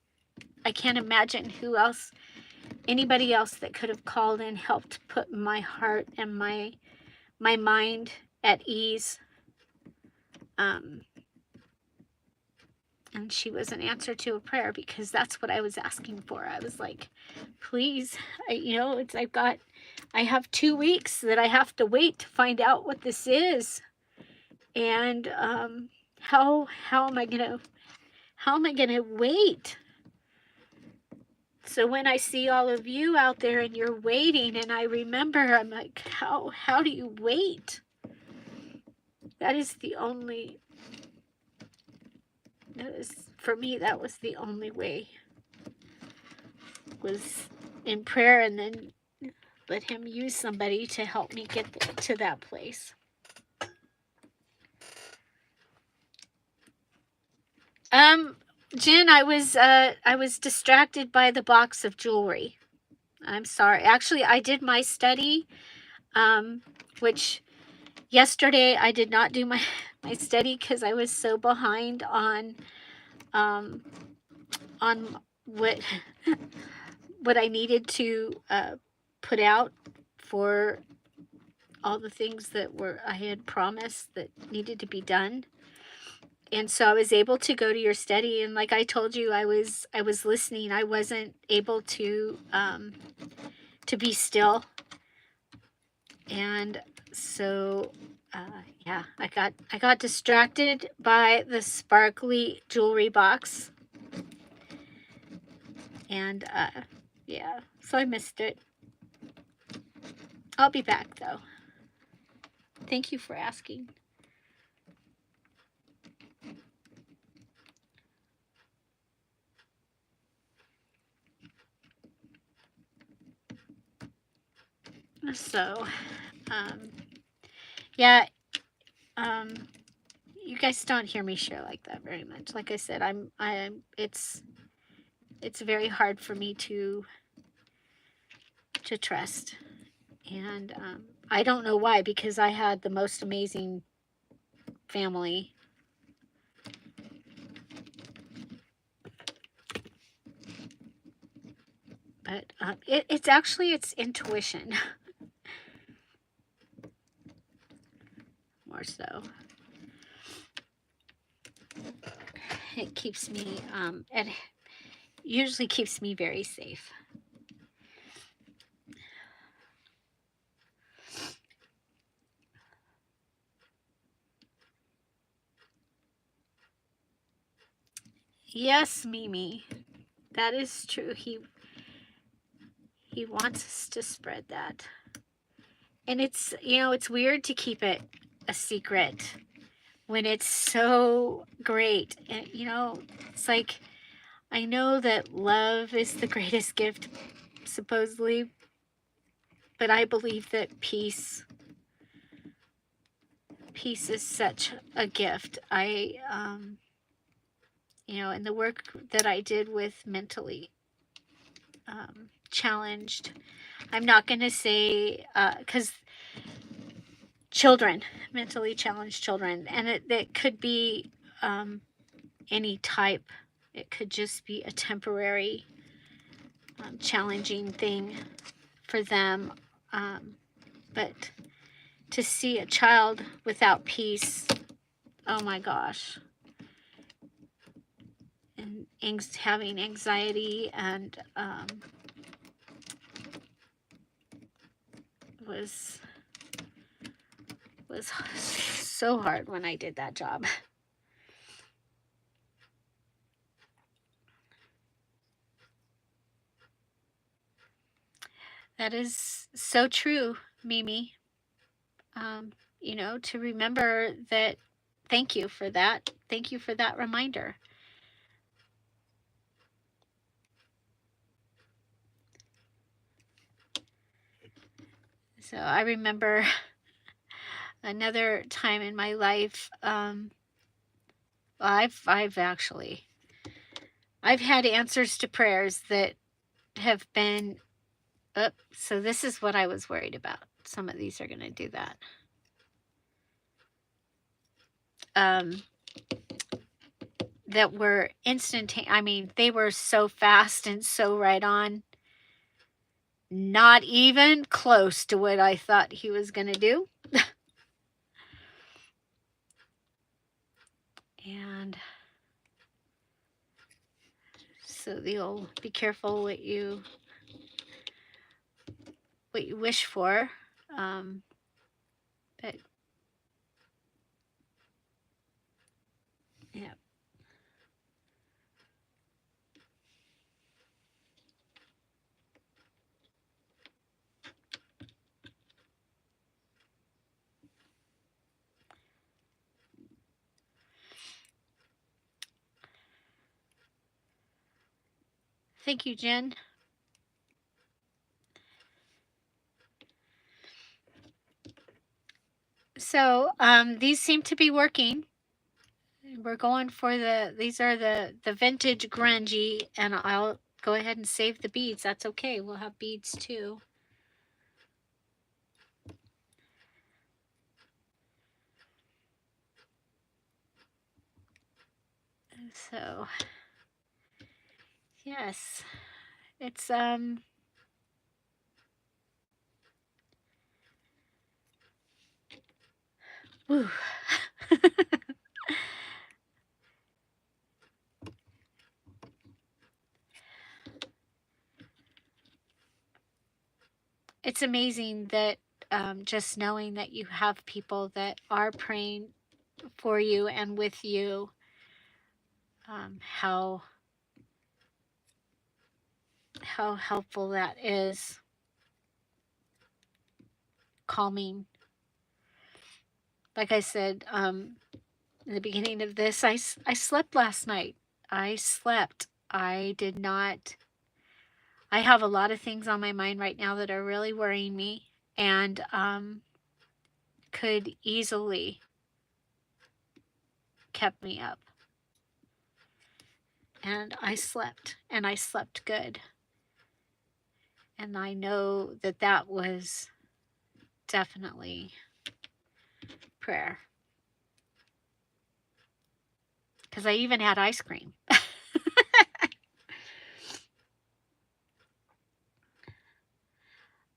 I can't imagine anybody else that could have called and helped put my heart and my mind at ease. And she was an answer to a prayer, because that's what I was asking for. I was like, please, I have 2 weeks that I have to wait to find out what this is. And how am I gonna wait? So when I see all of you out there and you're waiting, and I remember, I'm like, how do you wait? For me, that was the only way, was in prayer, and then let him use somebody to help me get to that place. Jen, I was distracted by the box of jewelry. I'm sorry. Actually, I did my study, which yesterday I did not do my study because I was so behind on what what I needed to put out for all the things that I had promised that needed to be done. And so I was able to go to your study, and like I told you, I was listening. I wasn't able to be still. And so yeah, I got distracted by the sparkly jewelry box. And yeah, so I missed it. I'll be back though. Thank you for asking. So, yeah, you guys don't hear me share like that very much. Like I said, it's very hard for me to trust. And I don't know why, because I had the most amazing family. But it's intuition. More so. It keeps me, it usually keeps me very safe. Yes, Mimi, that is true. He wants us to spread that. And it's, it's weird to keep it a secret when it's so great. And, it's like, I know that love is the greatest gift, supposedly, but I believe that peace is such a gift. In the work that I did with mentally challenged, I'm not going to say, because mentally challenged children, and it could be any type. It could just be a temporary challenging thing for them. But to see a child without peace, oh my gosh, and having anxiety and was so hard when I did that job. That is so true, Mimi. You know, to remember that. Thank you for that. Thank you for that reminder. So I remember another time in my life. I've actually I've had answers to prayers that have been up. So this is what I was worried about. Some of these are going to do that. That were instantaneous. I mean, they were so fast and so right on. Not even close to what I thought he was going to do. And so the old, be careful what you wish for. But yeah. Thank you, Jen. So these seem to be working. We're going for these are the vintage grungy, and I'll go ahead and save the beads. That's okay. We'll have beads too. So yes, it's woo. It's amazing that just knowing that you have people that are praying for you and with you, how helpful that is. Calming. Like I said, in the beginning of this, I slept last night. I slept. I did not. I have a lot of things on my mind right now that are really worrying me, and could easily kept me up. And I slept, and I slept good. And I know that that was definitely prayer. Because I even had ice cream.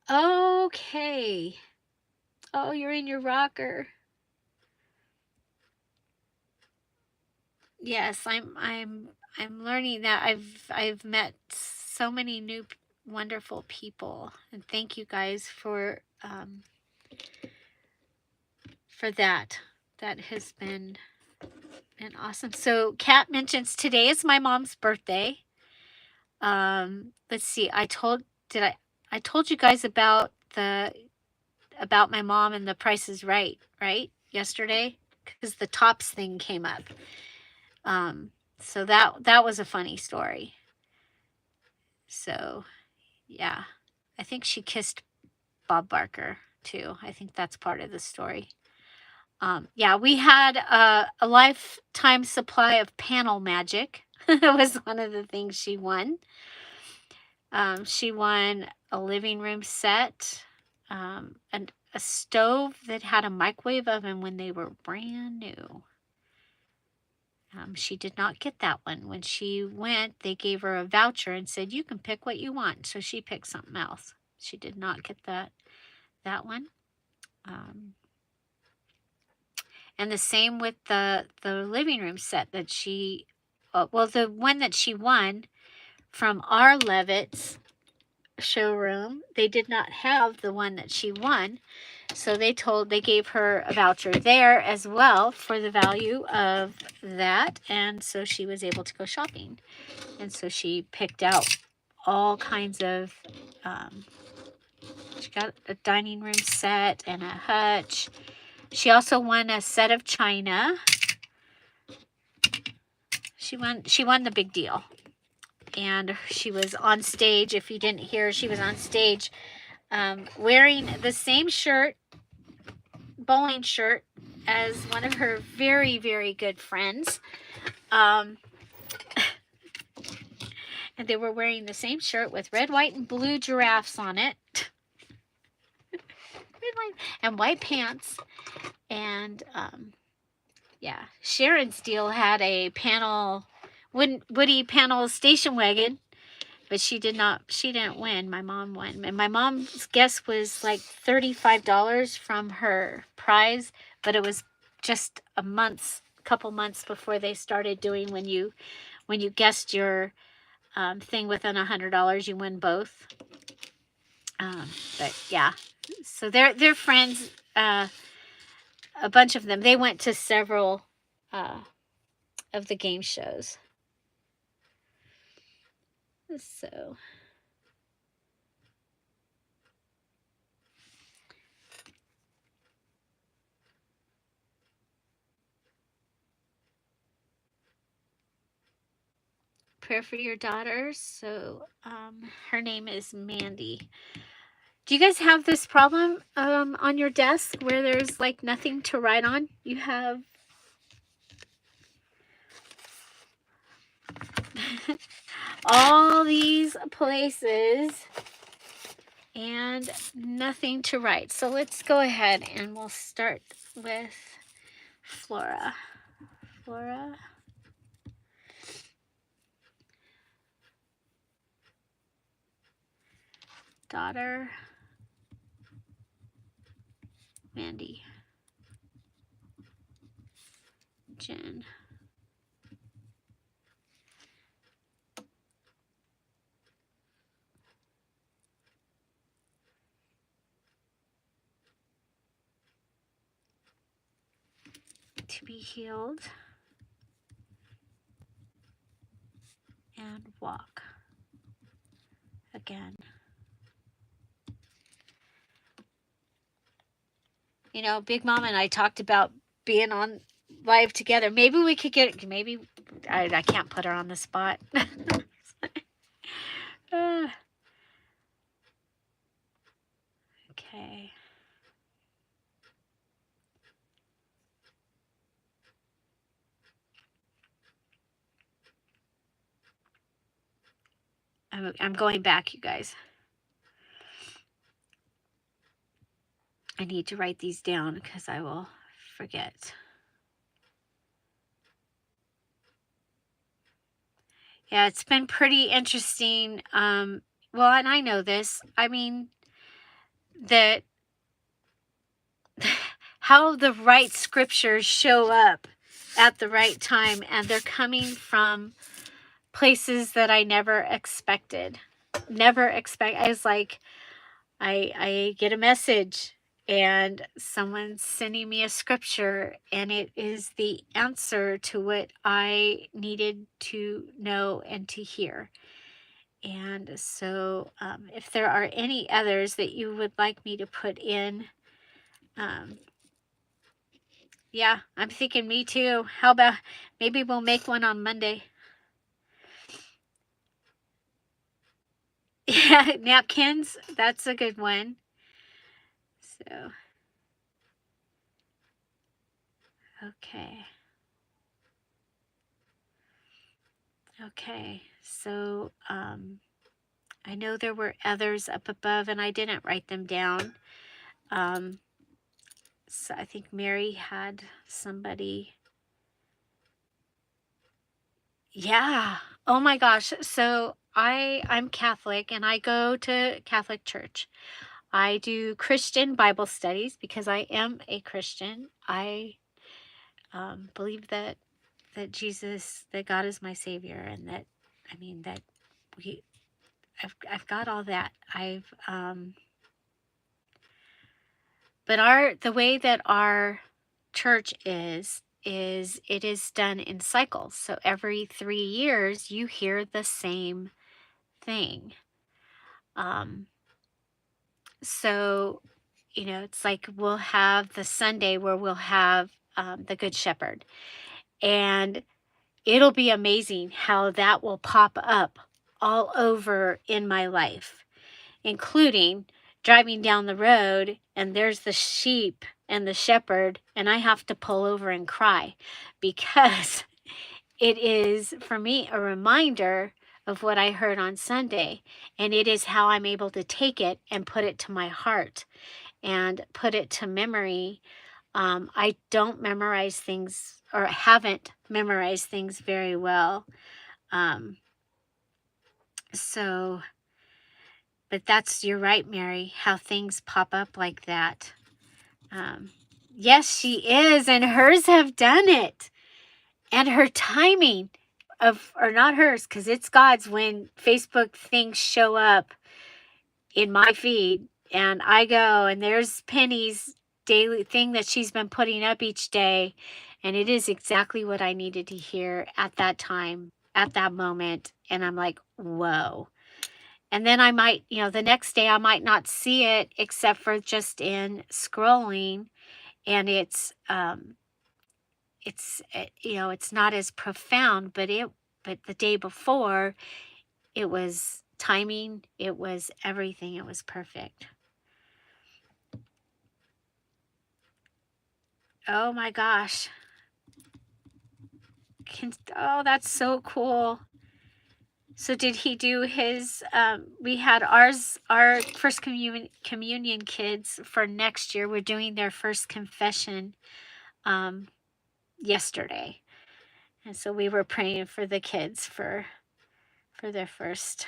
Okay. Oh, you're in your rocker. Yes, I'm learning that I've met so many new wonderful people, and thank you guys for that. That has been awesome. So Kat mentions today is my mom's birthday. Let's see. I told you guys about my mom and the Price is Right yesterday, because the tops thing came up. So that was a funny story. So yeah, I think she kissed Bob Barker too. I think that's part of the story. Yeah, we had a lifetime supply of panel magic. It was one of the things she won. She won a living room set, and a stove that had a microwave oven when they were brand new. She did not get that one. When she went, they gave her a voucher and said, you can pick what you want. So she picked something else. She did not get that. that one. And the same with the living room set that she, well, the one that she won from our Levitt's showroom. They did not have the one that she won, so they gave her a voucher there as well for the value of that, and so she was able to go shopping. And so she picked out all kinds of. She got a dining room set and a hutch. She also won a set of china. She won the big deal. And she was on stage. If you didn't hear, she was on stage wearing the same shirt, bowling shirt, as one of her very, very good friends. And they were wearing the same shirt with red, white, and blue giraffes on it. Red, white, and white pants. And yeah, Sharon Steele had a Woody panel station wagon, but she didn't win. My mom won. And my mom's guess was like $35 from her prize, but it was just a couple months before they started doing when you guessed your thing within $100, you win both. But yeah, so they're friends. A bunch of them. They went to several of the game shows. So prayer for your daughter. So her name is Mandy. Do you guys have this problem on your desk where there's like nothing to write on? You have all these places and nothing to write. So let's go ahead and we'll start with Flora. Flora. Daughter. Mandy. Jen. To be healed and walk again. You know, Big Mom and I talked about being on live together. Maybe we could maybe I can't put her on the spot. Okay. I'm going back, you guys. I need to write these down because I will forget. Yeah, it's been pretty interesting. Well, and I know this. I mean, that how the right scriptures show up at the right time, and they're coming from places that I never expected. I was like, I get a message and someone's sending me a scripture, and it is the answer to what I needed to know and to hear. And so if there are any others that you would like me to put in, yeah, I'm thinking me too. How about maybe we'll make one on Monday? Yeah, napkins. That's a good one. So, okay. Okay. So, I know there were others up above and I didn't write them down. So I think Mary had somebody. Yeah. Oh my gosh. So I'm Catholic and I go to Catholic church. I do Christian Bible studies because I am a Christian. I believe that Jesus, that God is my Savior, and that, I mean, that we, I've got all that. But the way that our church is it is done in cycles. So every 3 years, you hear the same thing. Um, so, it's like we'll have the Sunday where we'll have the Good Shepherd, and it'll be amazing how that will pop up all over in my life, including driving down the road and there's the sheep and the shepherd, and I have to pull over and cry because it is, for me, a reminder of what I heard on Sunday. And it is how I'm able to take it and put it to my heart and put it to memory. I don't memorize things, or haven't memorized things very well. Um, so, but you're right, Mary, how things pop up like that. Yes, she is, and hers have done it. And her timing or not hers, because it's God's, when Facebook things show up in my feed and I go and there's Penny's daily thing that she's been putting up each day. And it is exactly what I needed to hear at that time, at that moment. And I'm like, whoa. And then I might, the next day I might not see it except for just in scrolling. And it's not as profound, but the day before, it was timing, it was everything, it was perfect. Oh my gosh. Oh, that's so cool. So did he do his, we had our first communion kids for next year. We're doing their first confession yesterday. And so we were praying for the kids for their first.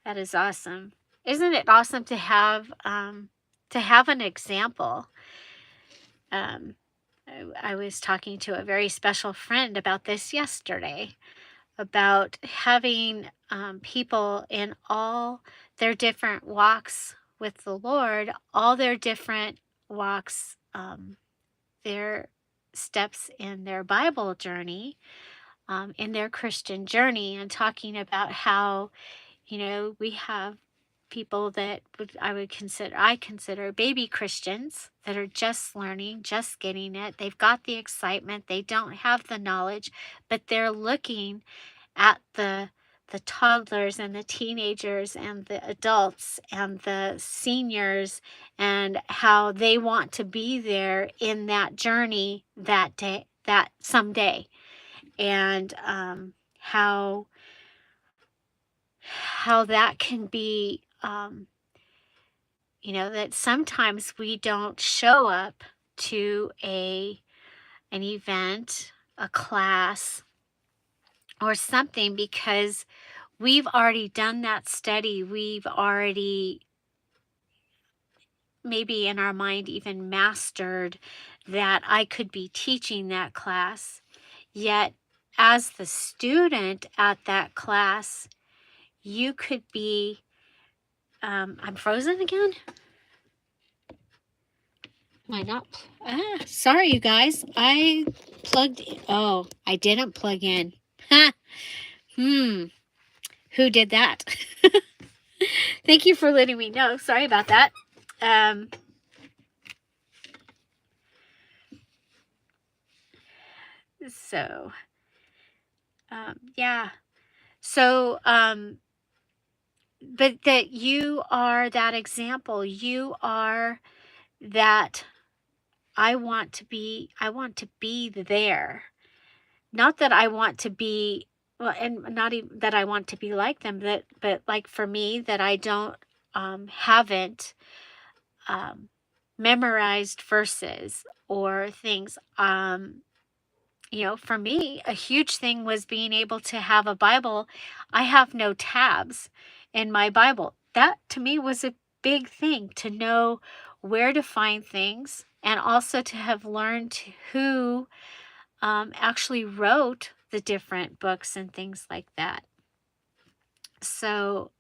That is awesome. Isn't it awesome to have an example? I was talking to a very special friend about this yesterday, about having people in all their different walks with the Lord, all their different walks, their steps in their Bible journey, in their Christian journey, and talking about how, we have people that I consider baby Christians that are just learning, just getting it. They've got the excitement, they don't have the knowledge, but they're looking at the toddlers and the teenagers and the adults and the seniors, and how they want to be there in that journey that day, that someday. And how that can be, that sometimes we don't show up to an event, a class, or something because we've already done that study. We've already, maybe in our mind, even mastered that I could be teaching that class. Yet, as the student at that class, you could be, I'm frozen again? Am I not? Sorry, you guys. I plugged in. Oh, I didn't plug in. Ha! Who did that? Thank you for letting me know. Sorry about that. So, yeah. So, but that you are that example. You are that I want to be there. Not that I want to be, well, and not even that I want to be like them, but like for me, that I don't haven't memorized verses or things. For me, a huge thing was being able to have a Bible. I have no tabs in my Bible. That to me was a big thing, to know where to find things, and also to have learned who actually wrote the different books and things like that. So,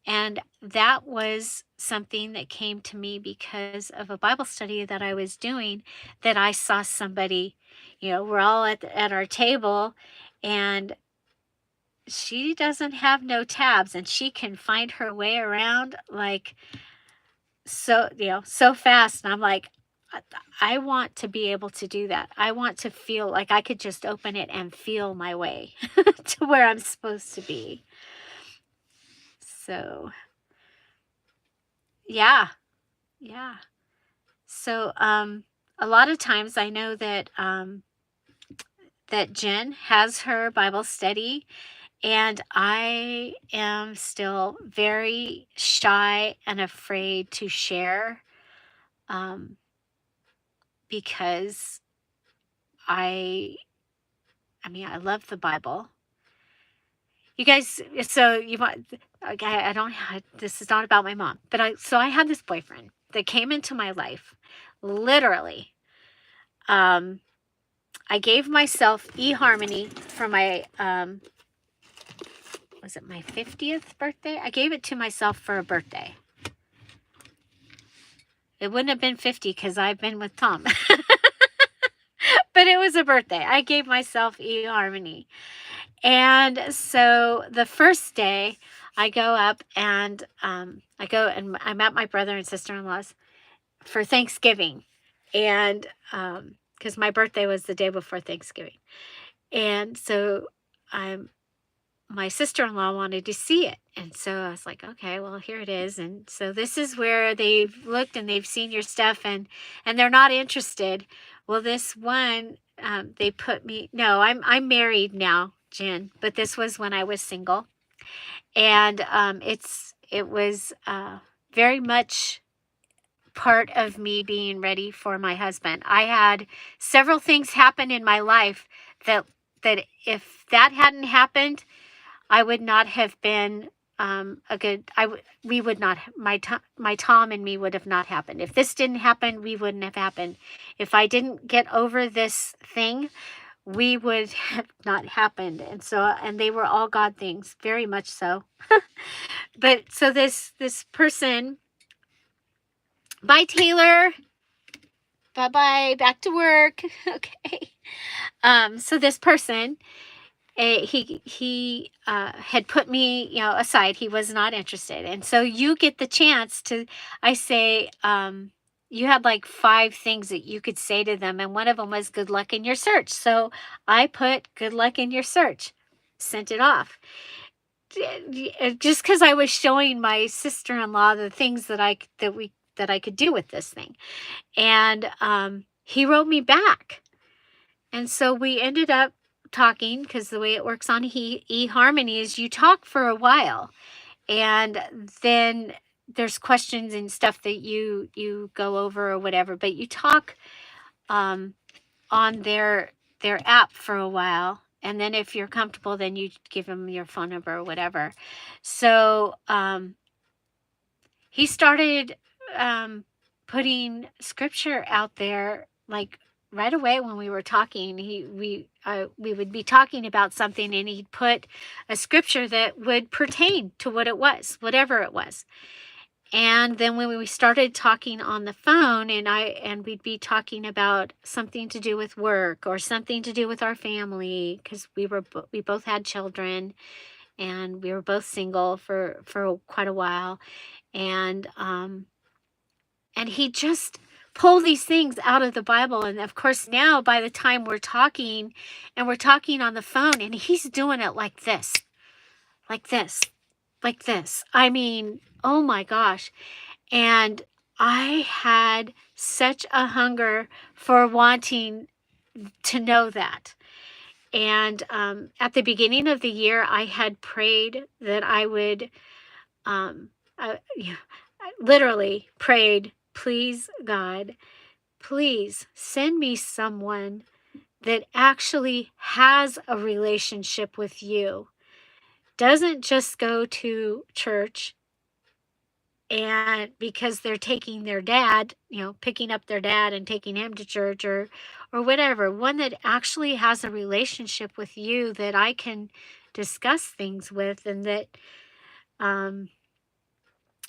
and that was something that came to me because of a Bible study that I was doing, that I saw somebody, we're all at our table, and she doesn't have no tabs, and she can find her way around like so fast. And I'm like, I want to be able to do that. I want to feel like I could just open it and feel my way to where I'm supposed to be. So, yeah. Yeah. So, a lot of times I know that Jen has her Bible study, and I am still very shy and afraid to share, um, because I, I mean, I love the Bible. You guys, so you want, okay, I don't, this is not about my mom, but I had this boyfriend that came into my life, literally. Um, I gave myself eHarmony for my, was it my 50th birthday? I gave it to myself for a birthday. It wouldn't have been 50 because I've been with Tom. But it was a birthday. I gave myself eHarmony. And so the first day I go up and I'm at my brother and sister-in-law's for Thanksgiving. And because my birthday was the day before Thanksgiving. And so I'm my sister-in-law wanted to see it. And so I was like, okay, well, here it is. And so this is where they've looked and they've seen your stuff, and they're not interested. Well, this one, they put me, no, I'm married now, Jen, but this was when I was single. And it was very much part of me being ready for my husband. I had several things happen in my life that if that hadn't happened, I would not have been a good. We would not. My Tom and me would have not happened. If this didn't happen, we wouldn't have happened. If I didn't get over this thing, we would have not happened. And they were all God things, very much so. But so this person. Bye, Taylor. Bye bye. Back to work. Okay. So this person, he had put me, aside. He was not interested. And so you get the chance to, I say, you had like 5 things that you could say to them. And one of them was good luck in your search. So I put good luck in your search, sent it off. Just because I was showing my sister-in-law the things that I could do with this thing. And he wrote me back. And so we ended up talking, because the way it works on eHarmony is you talk for a while, and then there's questions and stuff that you go over or whatever, but you talk on their app for a while, and then if you're comfortable, then you give them your phone number or whatever. So he started putting scripture out there, like right away when we were talking. We would be talking about something, and he'd put a scripture that would pertain to what it was, whatever it was. And then when we started talking on the phone, and we'd be talking about something to do with work or something to do with our family, because we both had children, and we were both single for quite a while. And he just pulled these things out of the Bible. And of course, now by the time we're talking, and we're talking on the phone, and he's doing it like this, like this, like this. I mean, oh my gosh. And I had such a hunger for wanting to know that. And at the beginning of the year, I had prayed that I would I literally prayed, please, God, please send me someone that actually has a relationship with you, doesn't just go to church and because they're taking their dad, picking up their dad and taking him to church or whatever, one that actually has a relationship with you that I can discuss things with and that um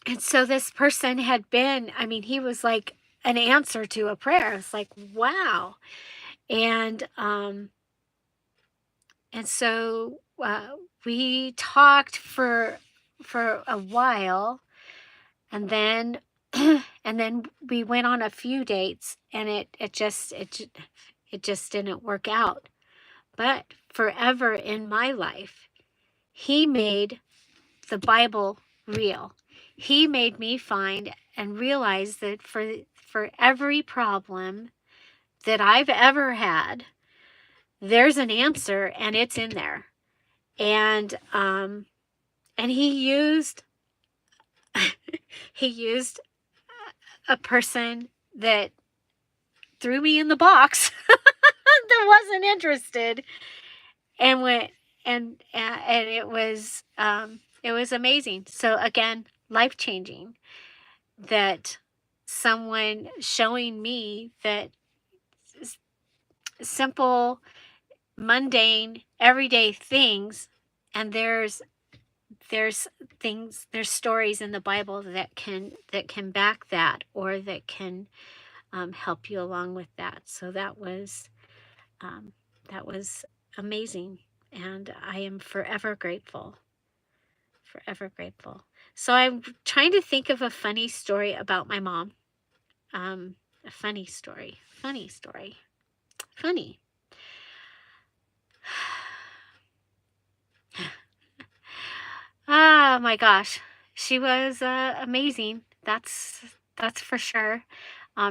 and so this person had been, I mean, he was like an answer to a prayer. It's like, wow. And so we talked for a while, and then and then we went on a few dates, and it just didn't work out. But forever in my life, he made the Bible real. He made me find and realize that for every problem that I've ever had, there's an answer, and it's in there. And he used he used a person that threw me in the box that wasn't interested, and went and it was amazing. So again, life changing, that someone showing me that simple, mundane, everyday things, and there's there's stories in the Bible that can back that, or that can help you along with that. So um, that was amazing, and I am forever grateful. Forever grateful. So I'm trying to think of a funny story about my mom. A funny story. Funny story. Funny. Ah, my gosh. She was amazing. That's for sure.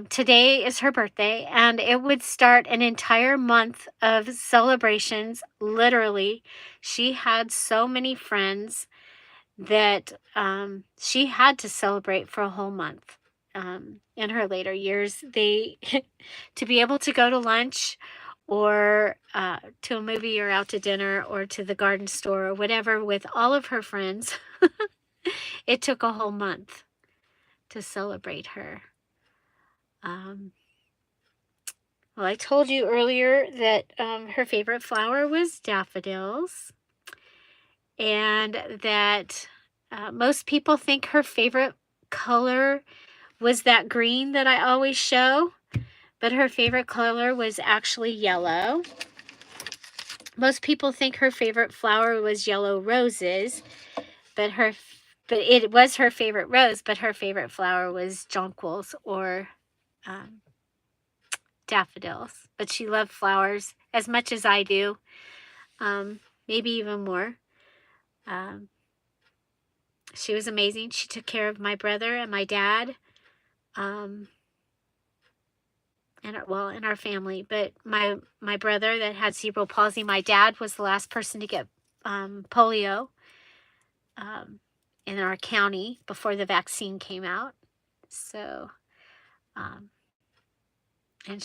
Today is her birthday, and it would start an entire month of celebrations. Literally, she had so many friends that she had to celebrate for a whole month. In her later years, they to be able to go to lunch, or to a movie, or out to dinner, or to the garden store, or whatever, with all of her friends. It took a whole month to celebrate her. Um, well, I told you earlier that her favorite flower was daffodils, and that most people think her favorite color was that green that I always show, but her favorite color was actually yellow. Most people think her favorite flower was yellow roses, but it was her favorite rose, but her favorite flower was jonquils, or um, daffodils. But she loved flowers as much as I do, maybe even more. Um, she was amazing. She took care of my brother and my dad, and in our family. But my brother that had cerebral palsy, my dad was the last person to get polio um, in our county before the vaccine came out. So, um, and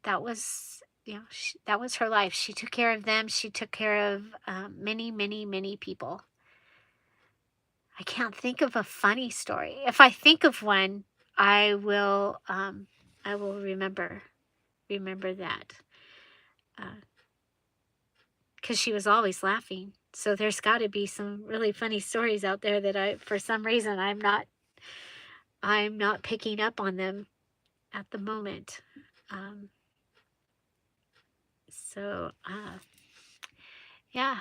that was, that was her life. She took care of them. She took care of many, many, many people. I can't think of a funny story. If I think of one, I will remember that, because she was always laughing. So there's got to be some really funny stories out there that for some reason, I'm not picking up on them at the moment. Um, so yeah.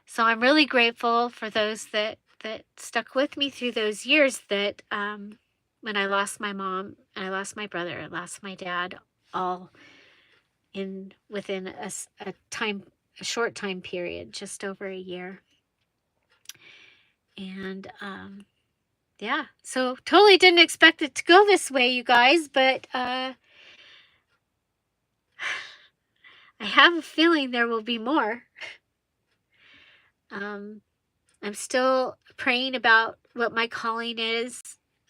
So I'm really grateful for those that stuck with me through those years, that when I lost my mom, and I lost my brother, I lost my dad, all within a short time period, just over a year. And yeah, so totally didn't expect it to go this way, you guys, but I have a feeling there will be more. I'm still praying about what my calling is,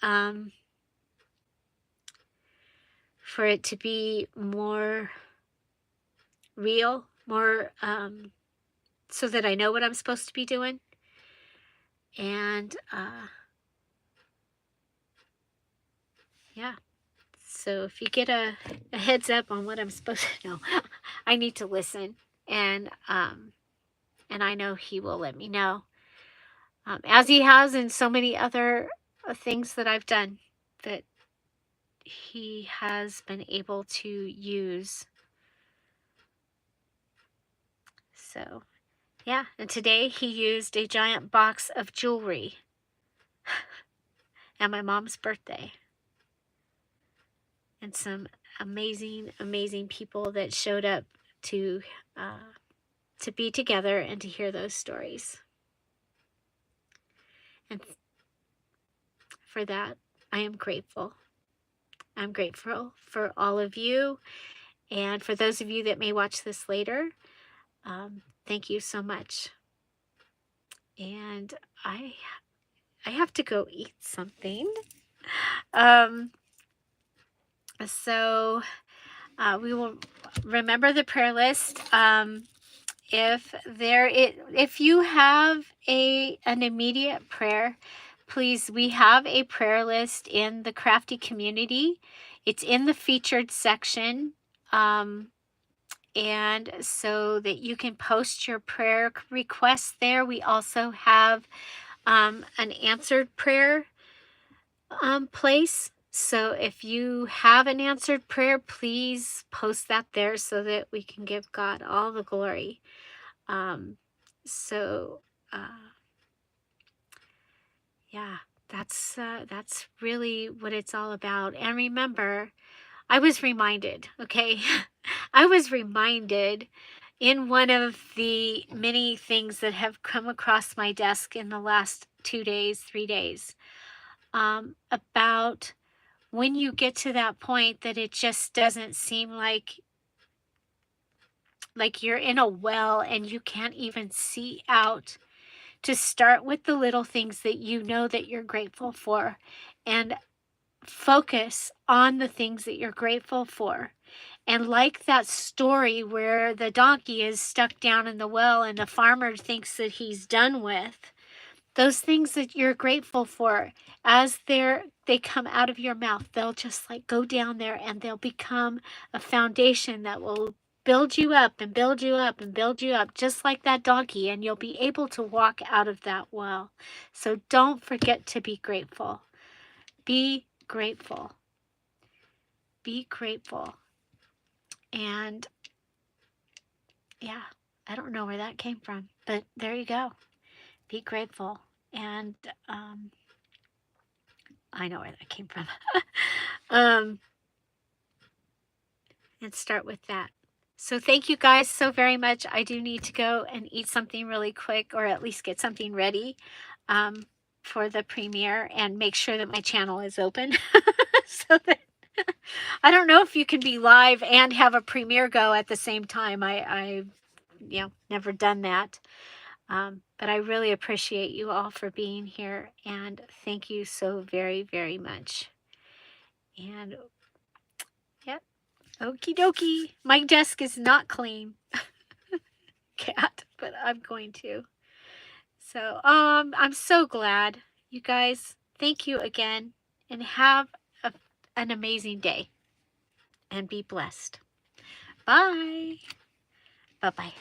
um, for it to be more real, more, so that I know what I'm supposed to be doing. And yeah, so if you get a heads up on what I'm supposed to know, I need to listen. And I know he will let me know, as he has in so many other things that I've done, that he has been able to use. So yeah, and today he used a giant box of jewelry at my mom's birthday, and some amazing, amazing people that showed up to uh, to be together and to hear those stories. And for that, I am grateful. I'm grateful for all of you, and for those of you that may watch this later. Thank you so much. And I I have to go eat something. Um, so we will remember the prayer list. If you have an immediate prayer, please, we have a prayer list in the Crafty community. It's in the featured section. And so that you can post your prayer requests there. We also have an answered prayer place. So if you have an answered prayer, please post that there so that we can give God all the glory. Um, so yeah, that's really what it's all about. And remember, I was reminded, okay, I was reminded in one of the many things that have come across my desk in the last 2 days, 3 days, about when you get to that point that it just doesn't seem like you're in a well and you can't even see out, to start with the little things that you know that you're grateful for, and focus on the things that you're grateful for. And like that story where the donkey is stuck down in the well and the farmer thinks that he's done with, those things that you're grateful for, as they come out of your mouth, they'll just like go down there and they'll become a foundation that will build you up and build you up and build you up, just like that donkey, and you'll be able to walk out of that well. So don't forget to be grateful. Be grateful. Be grateful. And yeah, I don't know where that came from, but there you go. Be grateful. And I know where that came from. um, and start with that. So thank you guys so very much. I do need to go and eat something really quick, or at least get something ready for the premiere, and make sure that my channel is open. So that I don't know if you can be live and have a premiere go at the same time. I never done that. But I really appreciate you all for being here, and thank you so very, very much. And yep, okie dokie. My desk is not clean, cat, but I'm going to. So, I'm so glad, you guys. Thank you again, and have an amazing day, and be blessed. Bye. Bye-bye.